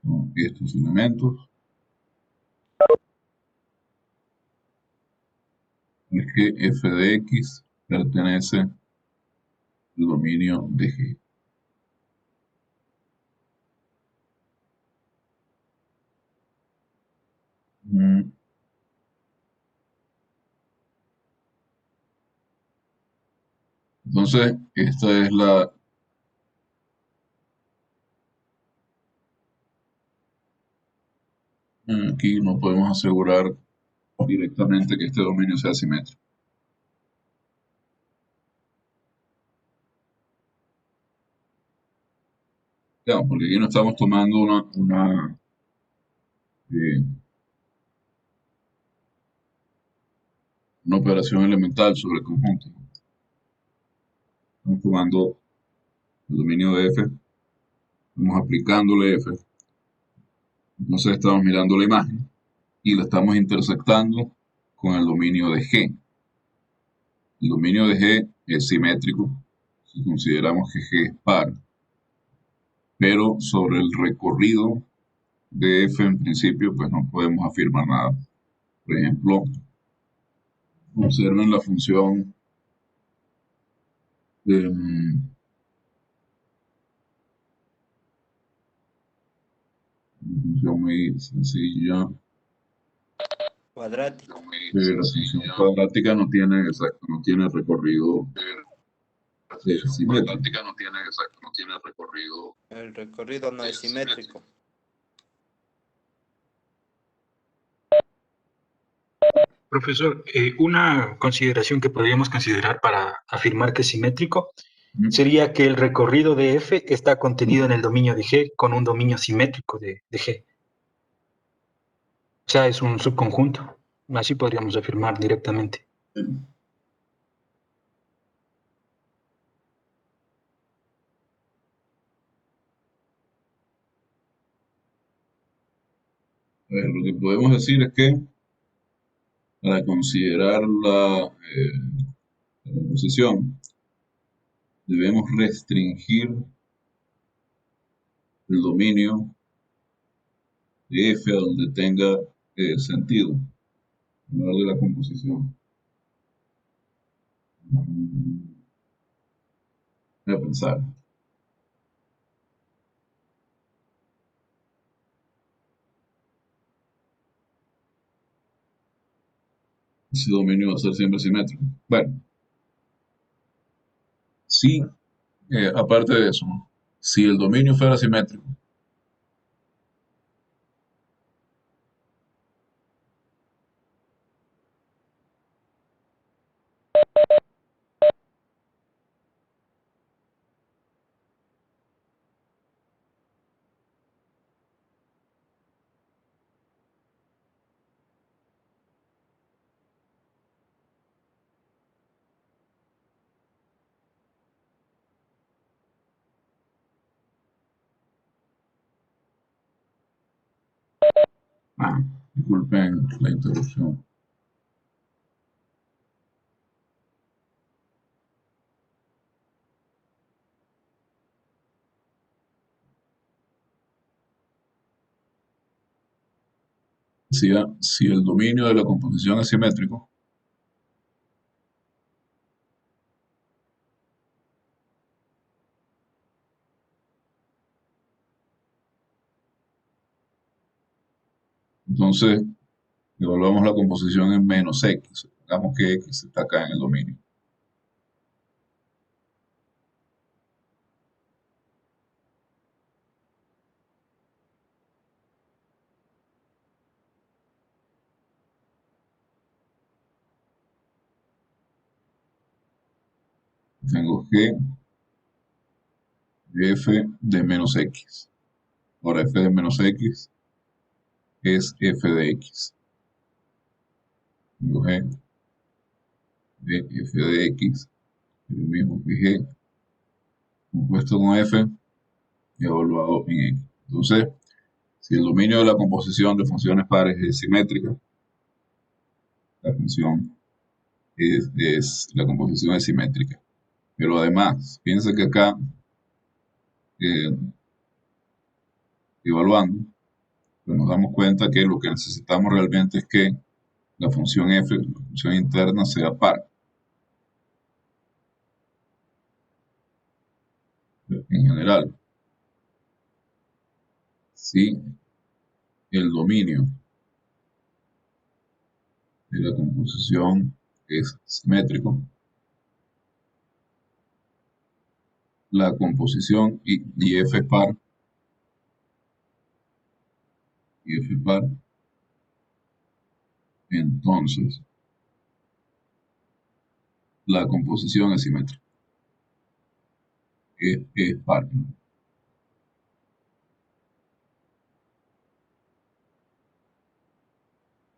Con estos elementos. Es que f de x pertenece al dominio de g. Entonces, esta es aquí no podemos asegurar directamente que este dominio sea simétrico. Digamos, porque aquí no estamos tomando una operación elemental sobre el conjunto. Estamos tomando el dominio de f, estamos aplicándole f, entonces estamos mirando la imagen y la estamos intersectando con el dominio de g. El dominio de g es simétrico si consideramos que g es par, pero sobre el recorrido de f en principio pues no podemos afirmar nada. Por ejemplo, observen la función una función muy sencilla. Cuadrático. La función cuadrática no tiene, exacto, no tiene recorrido simétrico. El recorrido no es simétrico. Profesor, una consideración que podríamos considerar para afirmar que es simétrico sería que el recorrido de f está contenido en el dominio de g con un dominio simétrico de g. O sea, es un subconjunto. Así podríamos afirmar directamente. Lo que podemos decir es que para considerar la composición debemos restringir el dominio de F a donde tenga sentido, en lugar de la composición. Voy a pensar. Ese dominio va a ser siempre simétrico. Bueno, si, aparte de eso, si el dominio fuera simétrico, disculpen la interrupción. Si el dominio de la composición es simétrico, entonces evaluamos la composición en menos X. Digamos que X está acá en el dominio. Tengo G de F de menos X. Ahora F de menos X es F de X. Tengo G de F de X, lo mismo que G, compuesto con F y evaluado en X. Entonces, si el dominio de la composición de funciones pares es simétrica, la función la composición es simétrica. Pero además, piensa que acá, evaluando, pues nos damos cuenta que lo que necesitamos realmente es que la función f, la función interna, sea par. En general, si el dominio de la composición es simétrico, la composición y f es par, entonces la composición es simétrica. Es par.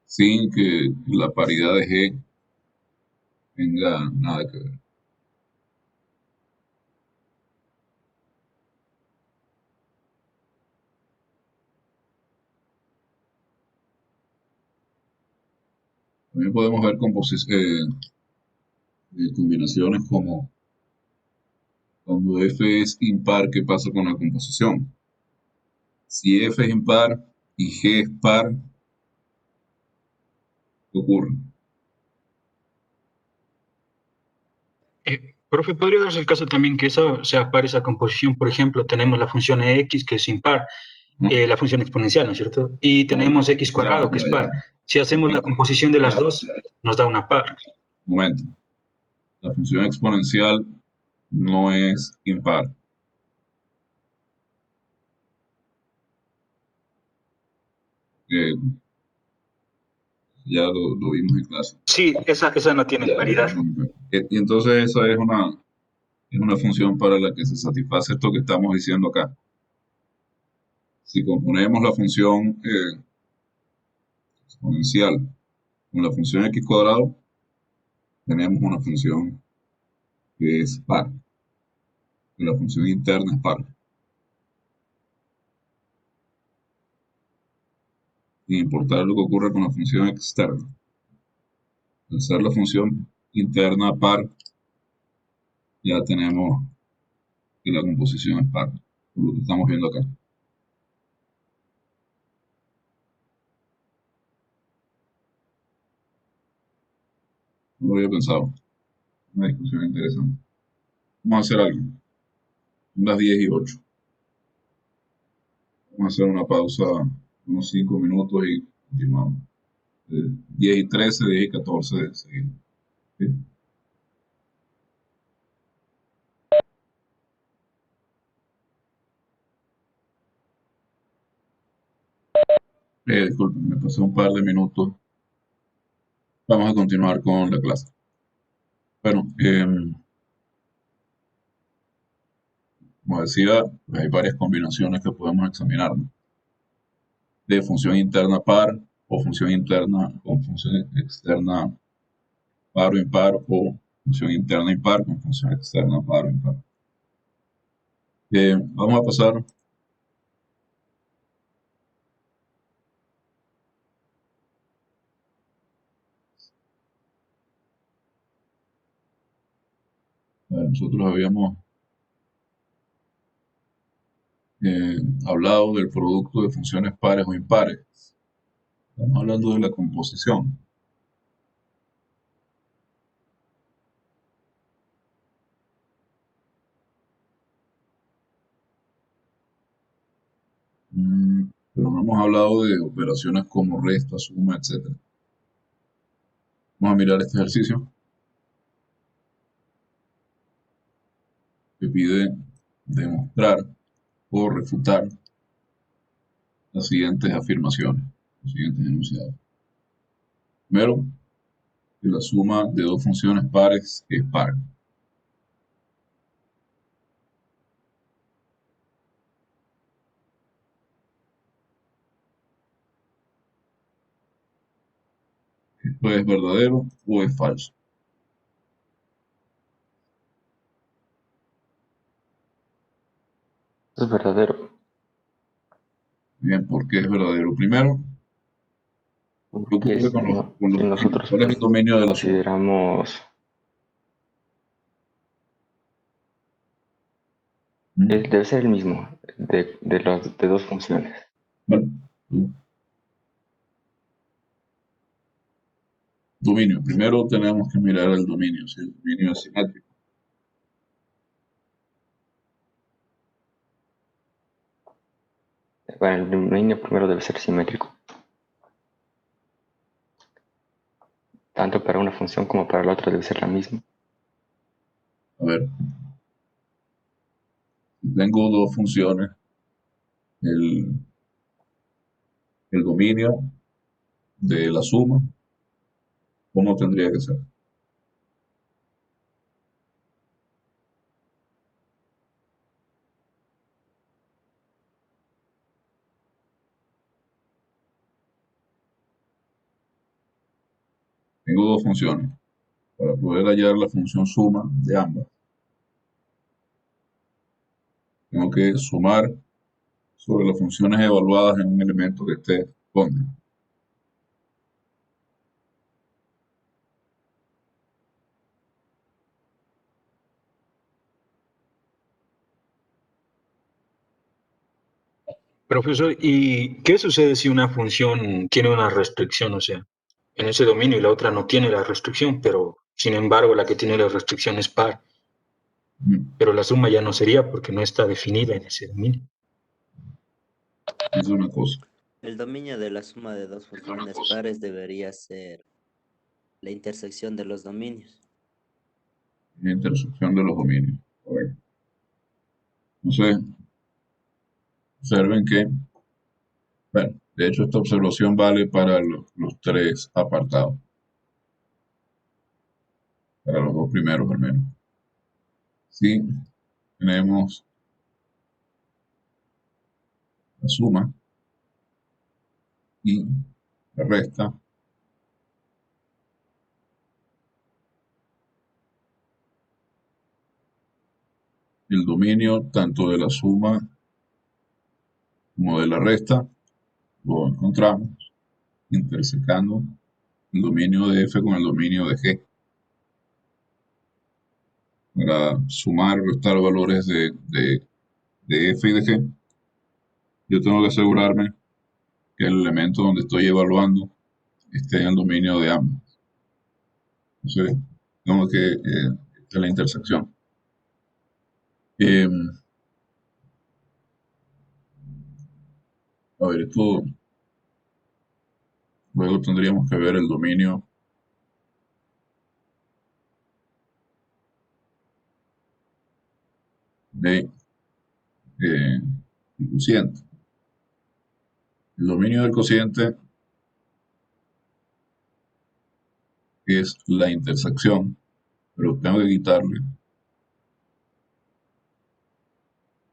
Sin que la paridad de G tenga nada que ver. También podemos ver combinaciones como cuando F es impar, ¿qué pasa con la composición? Si F es impar y G es par, ¿qué ocurre? Profe, ¿podría darse el caso también que eso sea par esa composición? Por ejemplo, tenemos la función x que es impar, la función exponencial, ¿no es cierto? Y tenemos x cuadrado que es par. Si hacemos la composición de las dos, nos da una par. Un momento. La función exponencial no es impar. Ya lo vimos en clase. Sí, esa no tiene paridad. Y entonces esa es una función para la que se satisface esto que estamos diciendo acá. Si componemos la función exponencial con la función x cuadrado, tenemos una función que es par. Y la función interna es par. sin importar lo que ocurra con la función externa. Al ser la función interna par, ya tenemos que la composición es par, por lo que estamos viendo acá. No lo había pensado. Una discusión interesante. Vamos a hacer algo. Son las 10:08. Vamos a hacer una pausa, unos 5 minutos y continuamos. 10:13, 10:14 seguimos. ¿Sí? Disculpen, me pasé un par de minutos. Vamos a continuar con la clase. Bueno, como decía, pues hay varias combinaciones que podemos examinar, ¿no? De función interna par o función interna con función externa par o impar o función interna impar con función externa par o impar. Vamos a pasar nosotros habíamos hablado del producto de funciones pares o impares. Estamos hablando de la composición. Pero no hemos hablado de operaciones como resta, suma, etc. Vamos a mirar este ejercicio que pide demostrar o refutar las siguientes afirmaciones, los siguientes enunciados. Primero, que la suma de dos funciones pares es par. ¿Esto es verdadero o es falso? Es verdadero. Bien, ¿por qué es verdadero? Primero, ¿qué ocurre Si, con los si dominios? nosotros ¿Cuál es el dominio de la suma? consideramos debe ser el mismo de dos funciones. Bueno, dominio. Primero tenemos que mirar el dominio, si el dominio es simétrico. Bueno, el dominio primero debe ser simétrico. Tanto para una función como para la otra debe ser la misma. A ver, si tengo dos funciones, el dominio de la suma, ¿cómo tendría que ser? Tengo dos funciones. Para poder hallar la función suma de ambas, tengo que sumar sobre las funciones evaluadas en un elemento que esté donde. Profesor, ¿y qué sucede si una función tiene una restricción? O sea, en ese dominio y la otra no tiene la restricción, pero sin embargo la que tiene la restricción es par. Pero la suma ya no sería porque no está definida en ese dominio. Es una cosa. El dominio de la suma de dos funciones pares debería ser la intersección de los dominios. La intersección de los dominios. Correcto. Entonces, observen que, bueno, de hecho esta observación vale para los tres apartados. Para los dos primeros al menos. Si tenemos la suma y la resta, el dominio tanto de la suma como de la resta lo encontramos intersecando el dominio de F con el dominio de G. Para sumar y restar valores de F y de G, yo tengo que asegurarme que el elemento donde estoy evaluando esté en el dominio de ambos. Entonces, tengo que esta es la intersección. A ver, esto luego tendríamos que ver el dominio de el cociente. El dominio del cociente es la intersección, pero tengo que quitarle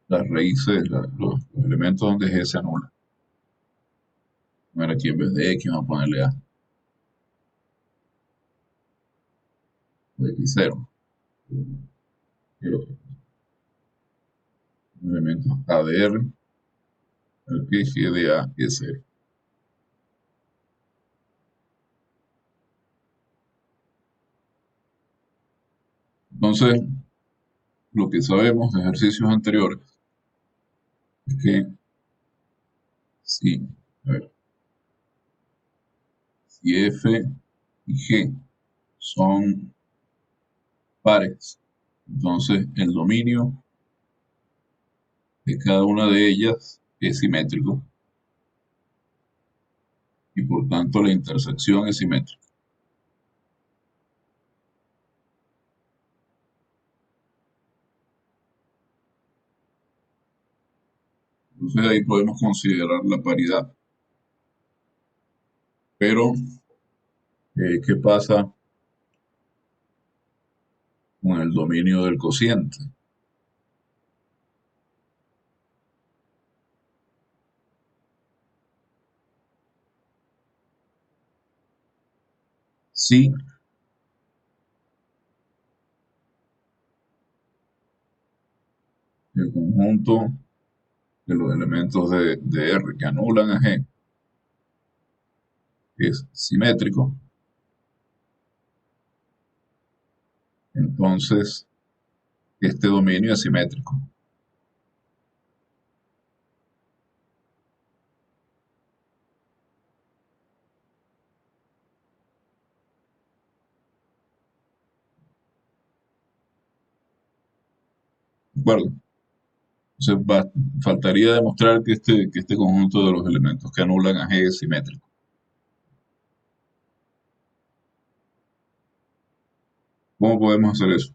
las raíces, los elementos donde G se anula. Aquí en vez de X vamos a ponerle A. O X0. Elementos A de R, el que G de A es 0. Entonces, lo que sabemos de ejercicios anteriores es que si F y G son pares, entonces el dominio de cada una de ellas es simétrico y por tanto la intersección es simétrica. Entonces ahí podemos considerar la paridad. Pero, ¿qué pasa con el dominio del cociente? Si el conjunto de los elementos de R que anulan a G es simétrico, entonces este dominio es simétrico. ¿De acuerdo? Entonces faltaría demostrar que este conjunto de los elementos que anulan a G es simétrico. ¿Cómo podemos hacer eso?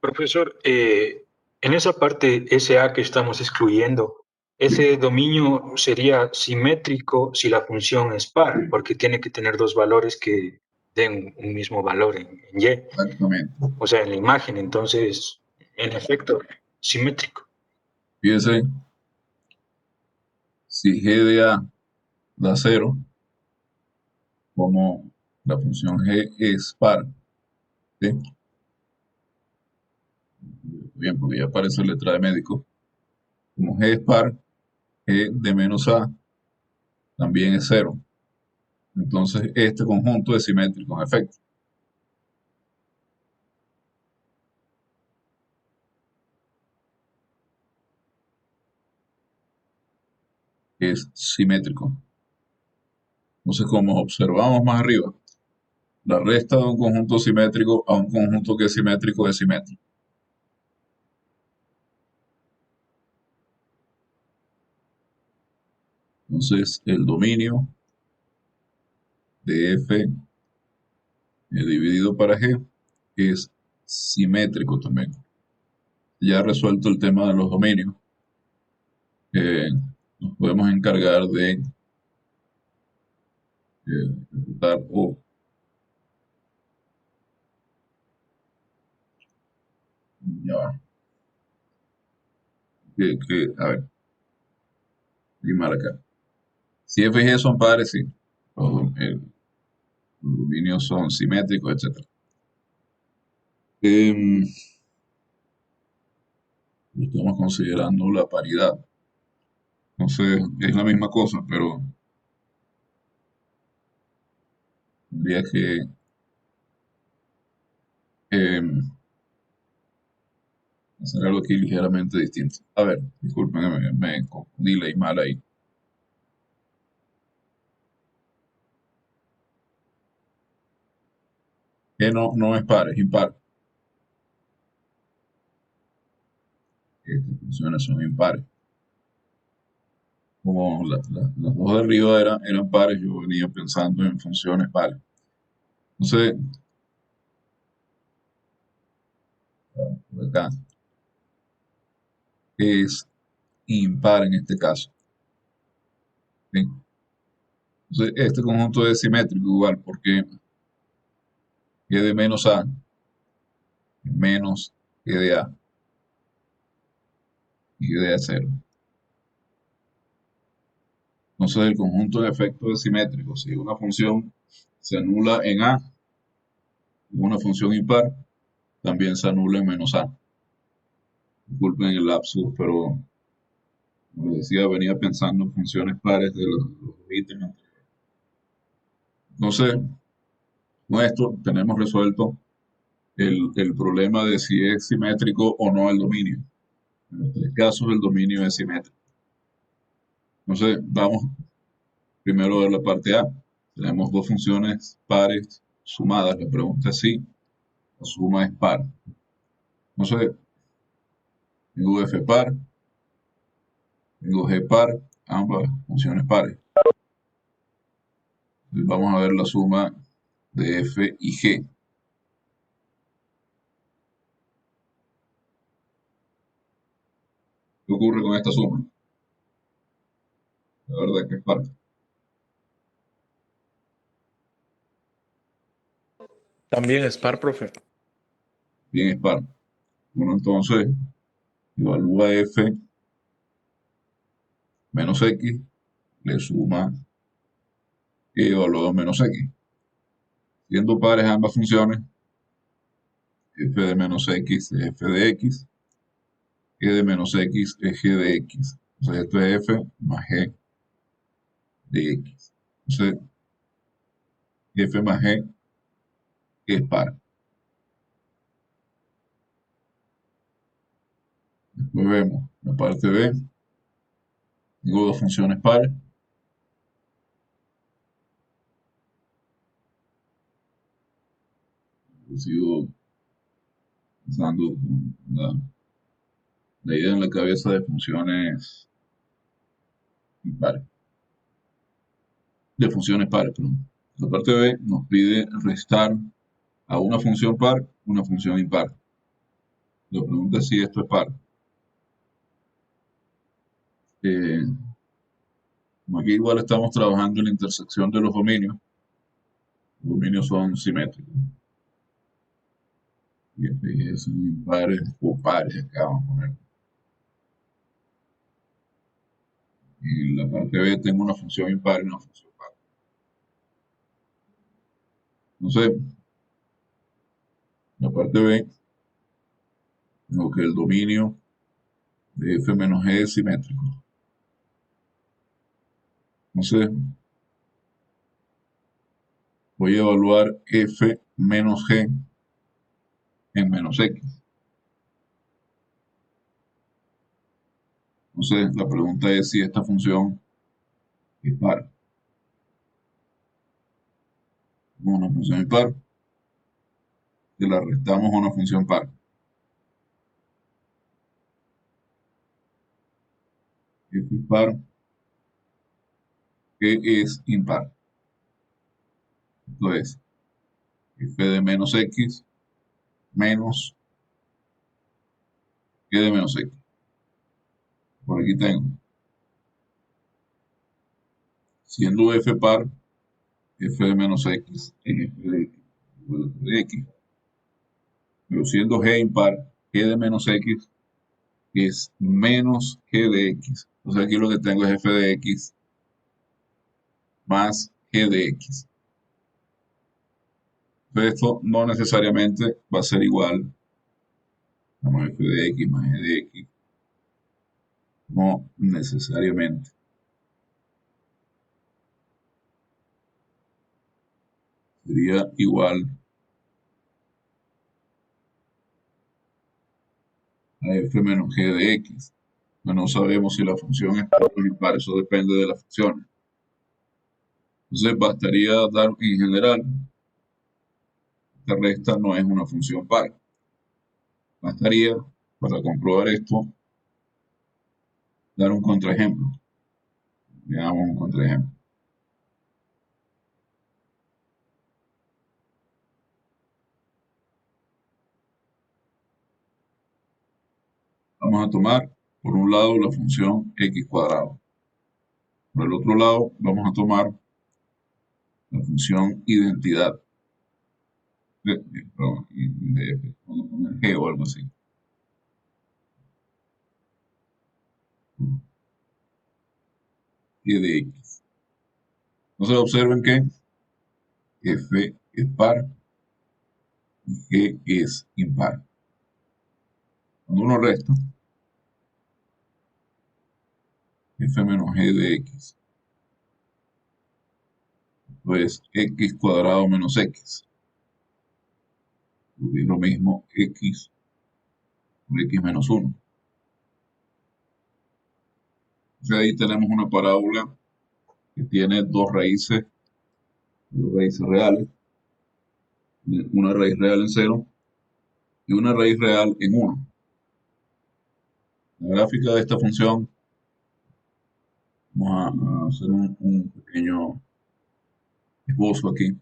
Profesor, en esa parte SA que estamos excluyendo, ese dominio sería simétrico si la función es par, porque tiene que tener dos valores que den un mismo valor en Y. Exactamente. O sea, en la imagen, entonces, en efecto, simétrico. Fíjense, si G de A da 0, como la función G es par, ¿sí? Bien, porque ya aparece letra de médico. Como G es par, G de menos A también es 0. Entonces este conjunto es simétrico en efecto. Es simétrico. Entonces, como observamos más arriba, la resta de un conjunto simétrico a un conjunto que es simétrico es simétrico. Entonces, el dominio de f dividido para g es simétrico también. Ya resuelto el tema de los dominios, nos podemos encargar de ejecutar o ya va. A ver, limar acá. Si f y g son pares, sí. Los dominios son simétricos, etc. Estamos considerando la paridad. Entonces, es la misma cosa, pero tendría que hacer algo aquí ligeramente distinto. A ver, disculpen, me confundí, leí mal ahí. Que no es par, es impar. Estas funciones son impares. Como las dos de arriba eran pares, yo venía pensando en funciones pares. Entonces, por acá es impar en este caso. ¿Sí? Entonces, este conjunto es simétrico igual, porque g de menos a menos g de a y g de a es 0. Entonces, el conjunto de efectos es simétrico. Si una función se anula en a, una función impar también se anula en menos a. Disculpen el lapsus, pero como les decía, venía pensando en funciones pares de los ítems anteriores. Entonces, con esto tenemos resuelto el problema de si es simétrico o no el dominio. En los tres casos el dominio es simétrico. Entonces, vamos primero a ver la parte A. Tenemos dos funciones pares sumadas. La pregunta es si la suma es par. Entonces, tengo f par, tengo g par, ambas funciones pares. Entonces, vamos a ver la suma de f y g. ¿Qué ocurre con esta suma? La verdad es que es par. También es par, profe. Bien, es par. Bueno, entonces, evalúa f menos x, le suma y evalúa menos x. Siendo pares ambas funciones, f de menos x es f de x, g de menos x es g de x. Entonces esto es f más g de x. Entonces, f más g es par. Después vemos la parte B. Tengo dos funciones pares. Sigo pensando la idea en la cabeza de funciones impares. De funciones pares, perdón. La parte B nos pide restar a una función par una función impar. La pregunta es si esto es par. Aquí igual estamos trabajando en la intersección de los dominios. Los dominios son simétricos. Y f y g son impares o pares, acá vamos a poner. Y en la parte B tengo una función impar y una función par. Entonces, la parte B, tengo que el dominio de f menos g es simétrico. Entonces, voy a evaluar f menos g en menos x. Entonces, la pregunta es si esta función es par. Una función impar, que la restamos a una función par. F es par, que es impar. Esto es f de menos x menos g de menos x. Por aquí tengo, siendo f par, f de menos x es f de x, igual a f de x. Pero siendo g impar, g de menos x es menos g de x. O sea, aquí lo que tengo es f de x más g de x. Entonces, esto no necesariamente va a ser igual a f de x más g de x. No necesariamente. Sería igual a f menos g de x. Pero no sabemos si la función es par o impar, eso depende de la función. Entonces bastaría dar en general, esta resta no es una función par. Bastaría, para comprobar esto, dar un contraejemplo. Veamos un contraejemplo. Vamos a tomar, por un lado, la función x cuadrado. Por el otro lado, vamos a tomar la función identidad. Perdón, vamos a poner g o algo así. G de x. Entonces observen que f es par y g es impar. Cuando uno resta, f menos g de x, pues x cuadrado menos x. Es lo mismo x por x menos 1. Entonces ahí tenemos una parábola que tiene dos raíces reales, una raíz real en 0 y una raíz real en 1. La gráfica de esta función, vamos a hacer un pequeño esbozo aquí.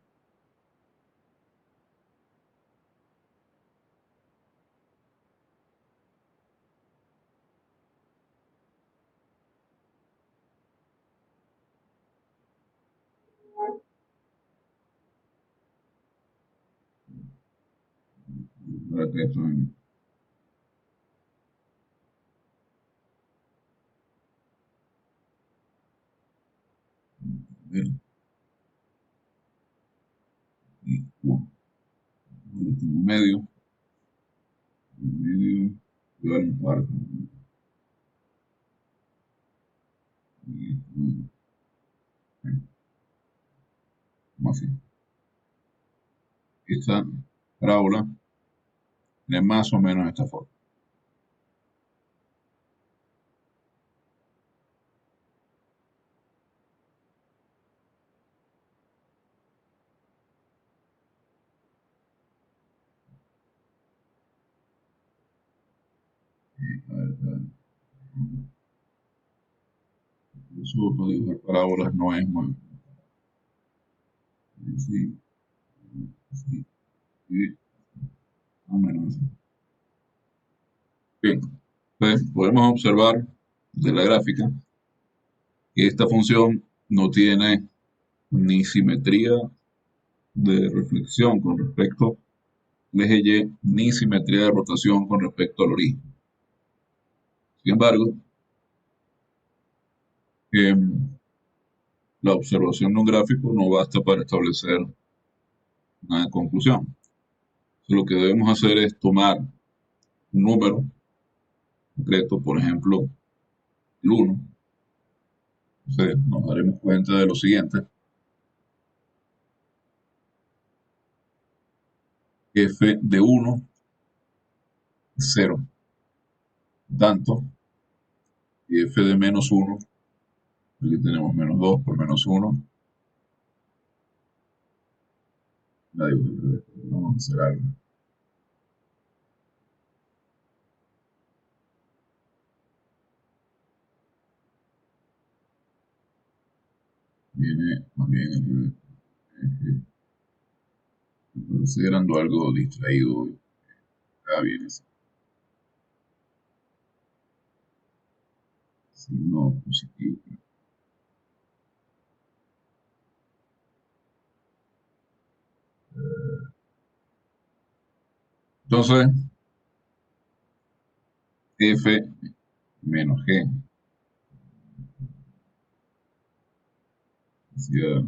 Para que esto y 1. Medio igual a un cuarto. Como así. Esta parábola tiene más o menos esta forma. A ver. Eso para dibujar parábolas no es muy. Sí, sí, sí, más o menos así. Bien, pues podemos observar de la gráfica que esta función no tiene ni simetría de reflexión con respecto al eje Y, ni simetría de rotación con respecto al origen. Sin embargo, la observación de un gráfico no basta para establecer una conclusión. Entonces, lo que debemos hacer es tomar un número concreto, por ejemplo, el 1. Entonces, nos daremos cuenta de lo siguiente. F de 1 es 0. Tanto, y f de menos 1, aquí tenemos menos 2 por menos 1. Vamos a hacer algo. Viene más bien el considerando algo distraído. Ah, bien, ese signo positivo. Entonces, F menos G. Decía,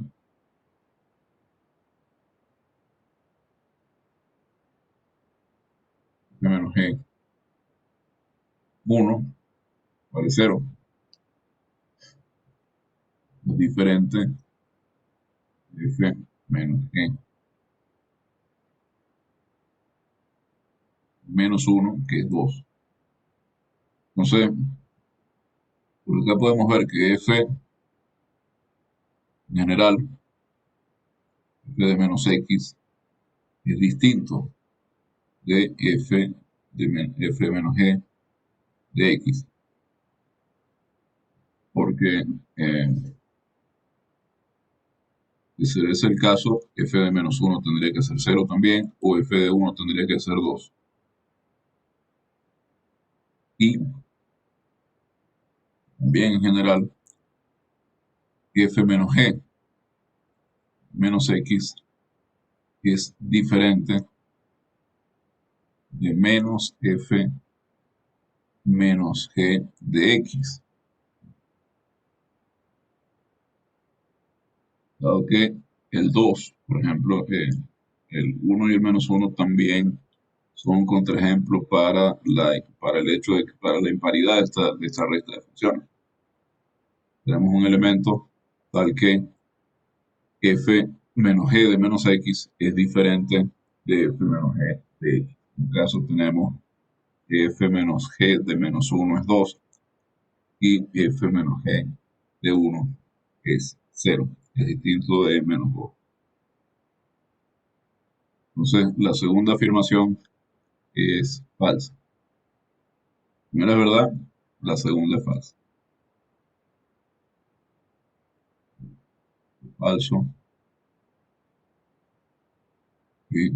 F menos G. 1 vale 0. Es diferente F menos G. Menos 1, que es 2. Entonces, por acá podemos ver que F en general, F de menos X, es distinto de F de F menos G de X. Porque si ese es el caso, F de menos 1 tendría que ser 0 también, o F de 1 tendría que ser 2. Y también en general, F menos G menos X es diferente de menos F menos G de X. Dado que el 2, por ejemplo, el 1 y el menos 1 también son contraejemplos para el hecho de que para la imparidad de esta resta de funciones. Tenemos un elemento tal que F menos G de menos X es diferente de F menos G de X. En este caso tenemos que F menos G de menos 1 es 2 y F menos G de 1 es 0. Es distinto de menos 2. Entonces, la segunda afirmación es falsa. La primera es verdad, la segunda es falsa. Falso. Y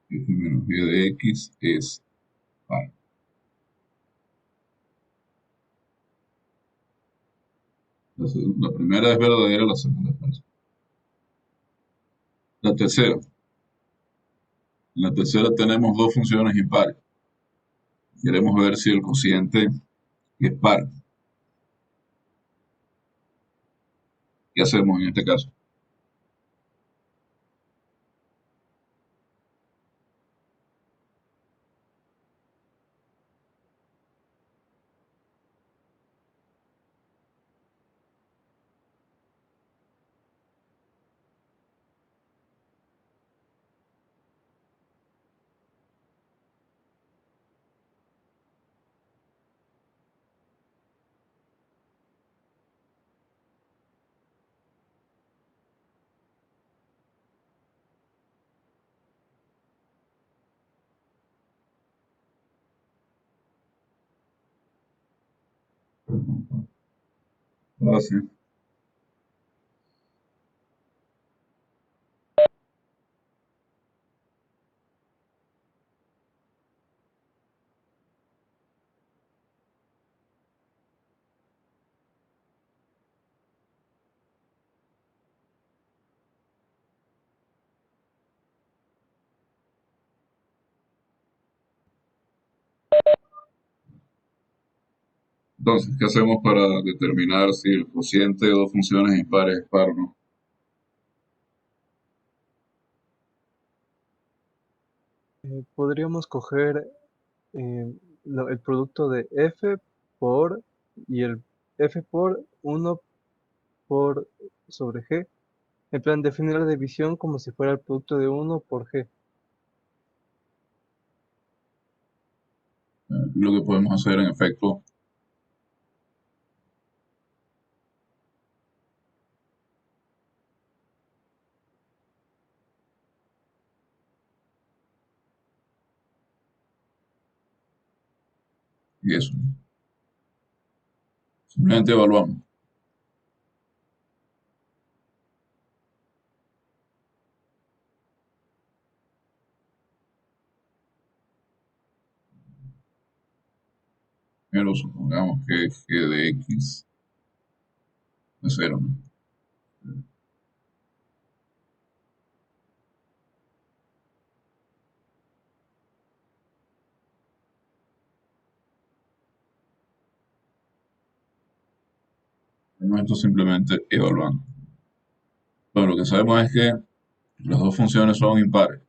F menos G de X es par. La primera es verdadera, la segunda es falsa. La tercera. En la tercera tenemos dos funciones impares. Queremos ver si el cociente es par. ¿Qué hacemos en este caso? Fácil. Entonces, ¿qué hacemos para determinar si el cociente de dos funciones impares es par o no? Podríamos coger el producto de F por y el F por 1 por sobre G. En plan, definir la división como si fuera el producto de 1 por G. Lo que podemos hacer en efecto es eso. Simplemente evaluamos. Pero supongamos que g de x es 0, ¿no? Esto simplemente evaluando. Bueno, lo que sabemos es que las dos funciones son impares.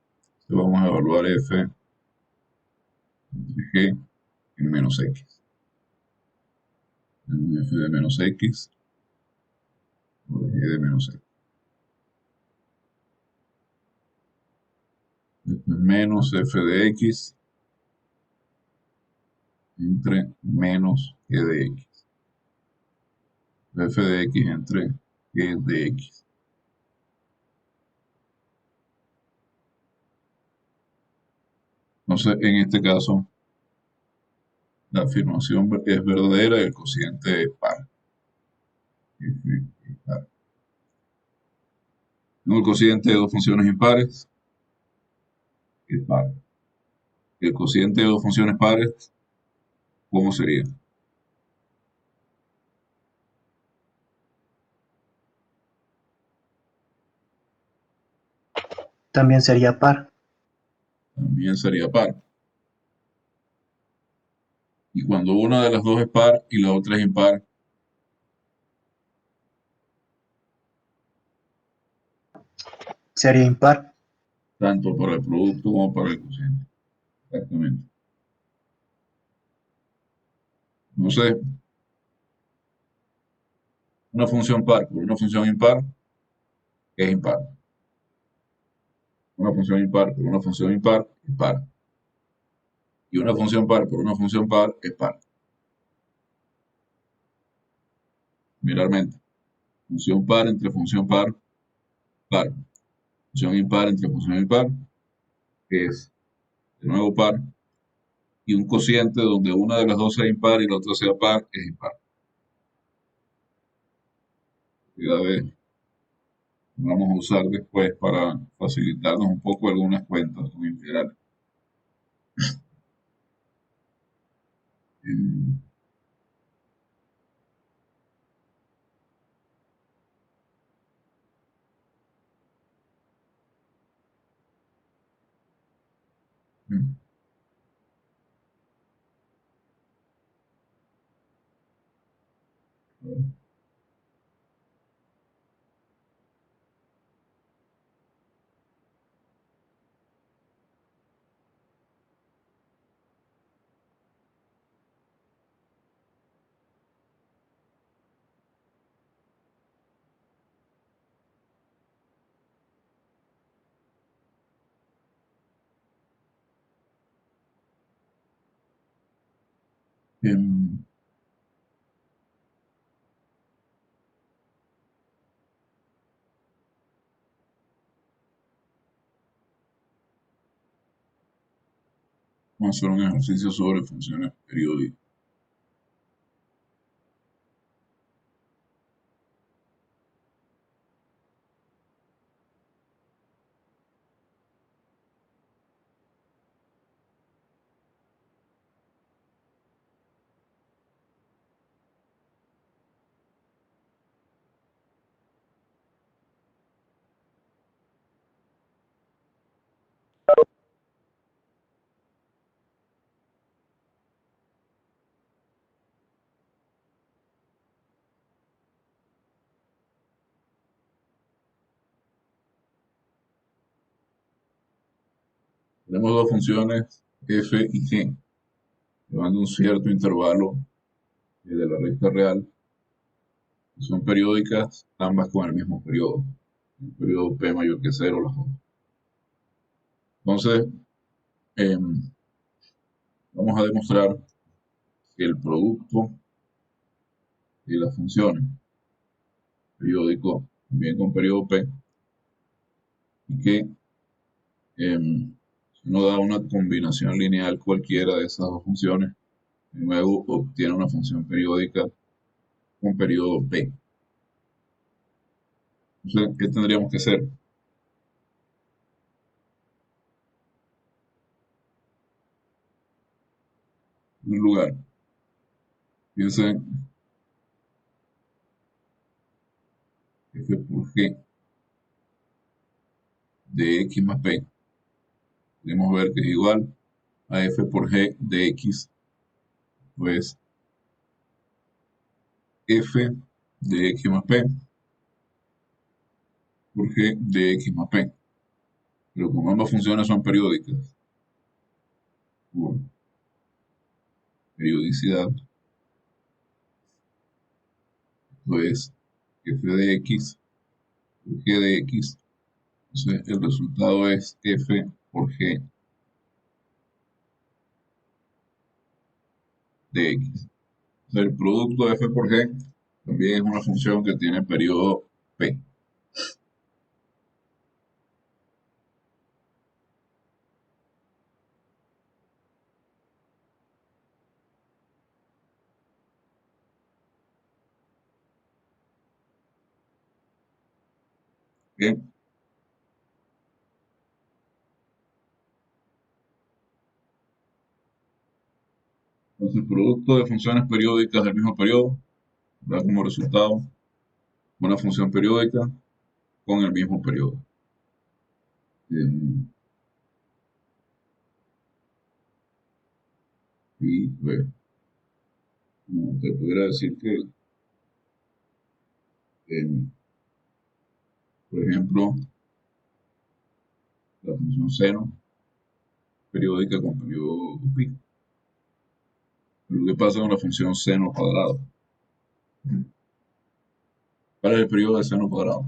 Entonces vamos a evaluar f de g en menos x. F de menos x o de g de menos x. Esto es menos f de x entre menos g de x. F de x entre g de x. Entonces, en este caso, la afirmación es verdadera y el cociente es par. F es par. Tengo el cociente de dos funciones impares, es par. El cociente de dos funciones pares, ¿cómo sería? También sería par. También sería par. Y cuando una de las dos es par y la otra es impar, Sería impar. tanto para el producto como para el cociente. Exactamente. Entonces, una función par por una función impar es impar. Una función impar por una función impar es par. Y una función par por una función par es par. Similarmente, función par entre función par, par. Función impar entre función impar es de nuevo par. Y un cociente donde una de las dos sea impar y la otra sea par es impar. Vamos a usar después para facilitarnos un poco algunas cuentas con integrales. Em, Vamos a hacer un ejercicio sobre funciones periódicas. Tenemos dos funciones f y g, llevando un cierto intervalo de la recta real, que son periódicas, ambas con el mismo periodo, el periodo p mayor que 0, las dos. Entonces, vamos a demostrar que el producto de las funciones periódico también con periodo p y que si uno da una combinación lineal cualquiera de esas dos funciones, luego obtiene una función periódica con periodo p. Entonces, ¿qué tendríamos que hacer? En primer lugar, Piensen f por g de x más p. Podemos ver que es igual a f por g de x, pues f de x más p por g de x más p. Pero como ambas funciones son periódicas, por periodicidad, pues f de x por g de x, entonces el resultado es f por g de x. Entonces, el producto de f por g también es una función que tiene periodo p. Bien. Entonces, el producto de funciones periódicas del mismo periodo da como resultado una función periódica con el mismo periodo. Y pues, como te pudiera decir que, por ejemplo, la función seno periódica con periodo pi. Lo que pasa con la función seno cuadrado. ¿Cuál es el periodo de seno cuadrado?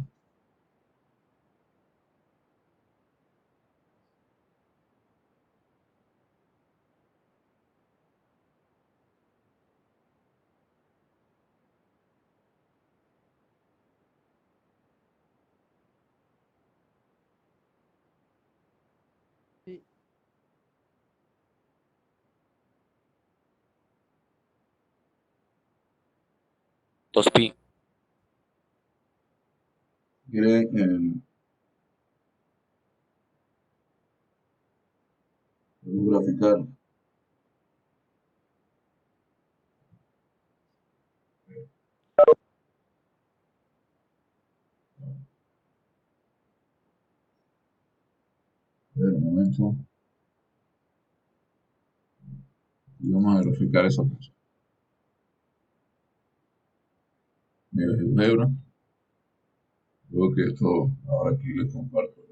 Dos pi. Quiere graficar un momento y vamos a graficar esa cosa. Mira, GeoGebra. Luego que esto, ahora aquí les comparto.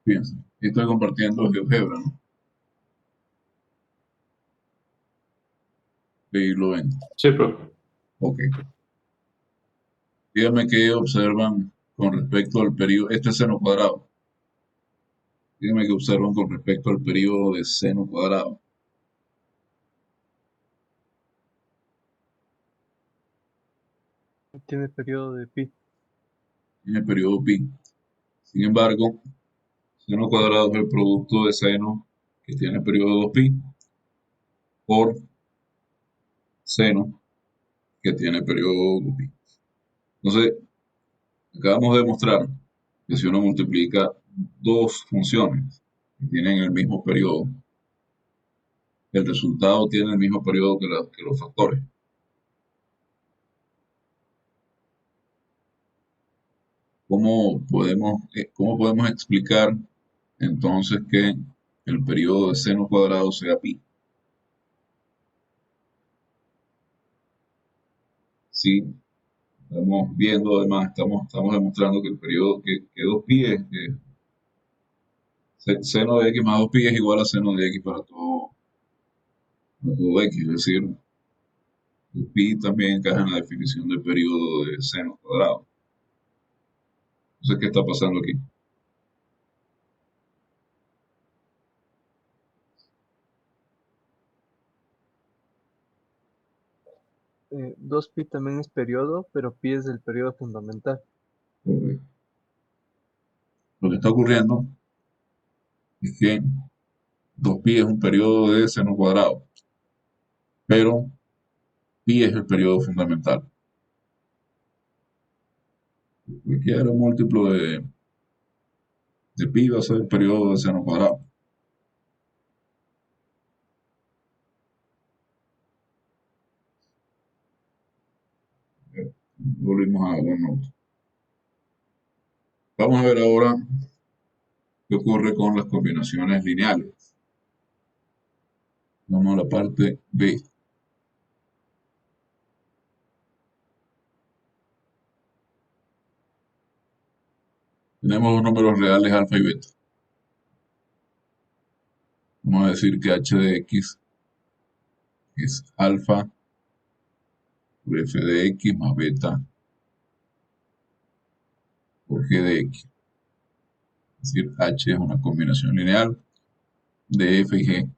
Fíjense, estoy compartiendo GeoGebra, ¿no? Y lo ven. Sí, profe. Ok. Díganme qué observan con respecto al periodo. Este es seno cuadrado. Díganme qué observan con respecto al periodo de seno cuadrado. Tiene periodo de pi. En el periodo pi. Sin embargo, seno cuadrado es el producto de seno que tiene periodo 2pi por seno que tiene periodo 2pi. Entonces, acabamos de demostrar que si uno multiplica dos funciones que tienen el mismo periodo, el resultado tiene el mismo periodo que los factores. ¿Cómo podemos explicar entonces que el periodo de seno cuadrado sea pi? Sí, estamos viendo además, estamos demostrando que el periodo, que 2pi es, seno de x más 2pi es igual a seno de x para todo a todo X, es decir, pi también encaja en la definición de periodo de seno cuadrado. Entonces, ¿qué está pasando aquí? Eh, 2pi también es periodo, pero pi es del periodo fundamental. Correcto. Lo que está ocurriendo es que 2pi es un periodo de seno cuadrado, pero pi es el periodo fundamental. Cualquier múltiplo de pi va a ser el periodo de seno cuadrado. Volvimos a OneNote. Vamos a ver ahora qué ocurre con las combinaciones lineales. Vamos a la parte B. Tenemos dos números reales alfa y beta. Vamos a decir que h de x es alfa por f de x más beta por g de x. Es decir, h es una combinación lineal de f y g.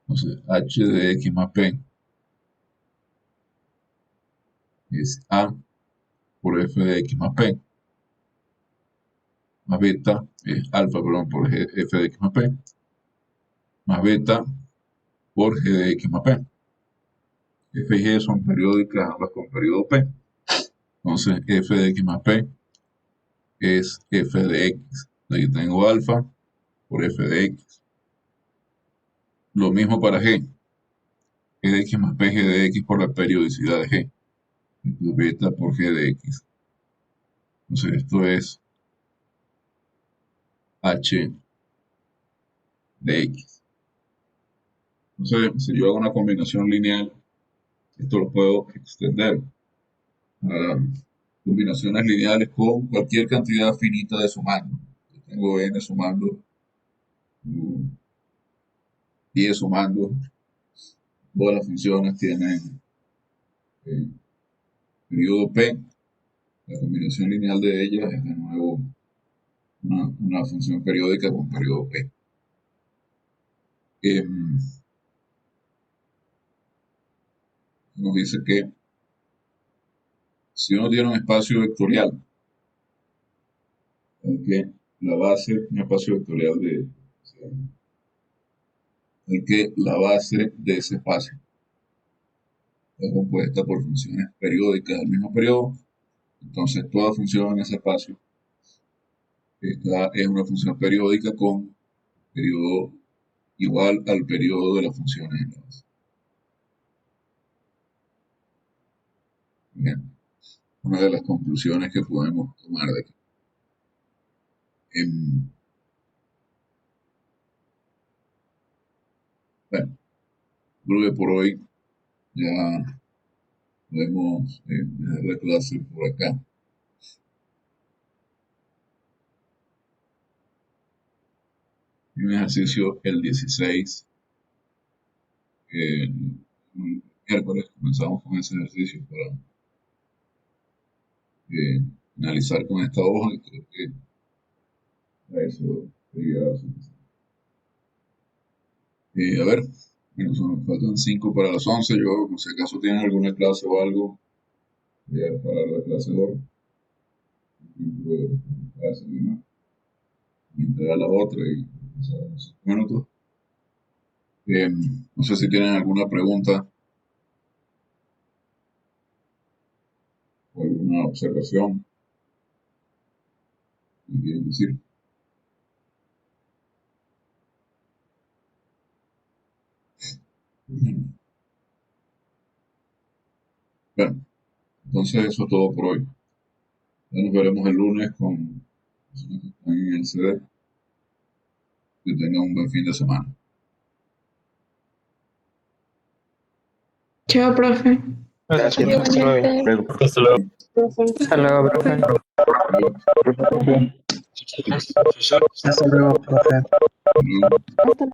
Entonces, h de x más p es a por f de x más p, más beta es alfa, perdón, por f de x más p, más beta por g de x más p. F y g son periódicas, ambas con periodo p. Entonces, f de x más p es f de x. Aquí tengo alfa por f de x. Lo mismo para g. G de x más p, g de x por la periodicidad de g. Entonces, beta por g de x. Entonces, esto es h de x. Entonces, si yo hago una combinación lineal, esto lo puedo extender a combinaciones lineales con cualquier cantidad finita de sumando. Yo tengo n sumando, 10 sumando. Todas las funciones tienen periodo p. La combinación lineal de ellas es de nuevo una función periódica con periodo p. Nos dice que si uno tiene un espacio vectorial, en que la base, un espacio vectorial en que la base de ese espacio está compuesta por funciones periódicas del mismo periodo, entonces toda función en ese espacio es una función periódica con periodo igual al periodo de las funciones en la base. Bien. Una de las conclusiones que podemos tomar de aquí. Bueno, creo que por hoy ya podemos dejar la clase por acá. Y un ejercicio el 16, el miércoles comenzamos con ese ejercicio para finalizar con esta hoja, y creo que para eso sería suficiente. A ver, bueno, faltan 5 para las 11. Yo, no sé, acaso tienen alguna clase o algo, voy a parar la clase ahora. Y entrar a la otra y pasar unos 5 minutos. No sé si tienen alguna pregunta o alguna observación que quieren decir. Bueno, entonces eso es todo por hoy. Ya nos veremos el lunes con los que están en el CD. Que tengan un buen fin de semana. Chao, profe. Gracias. Igualmente. Hasta luego. Profe. Hasta luego, profe. Gracias, profesor. Hasta luego, profe. Hasta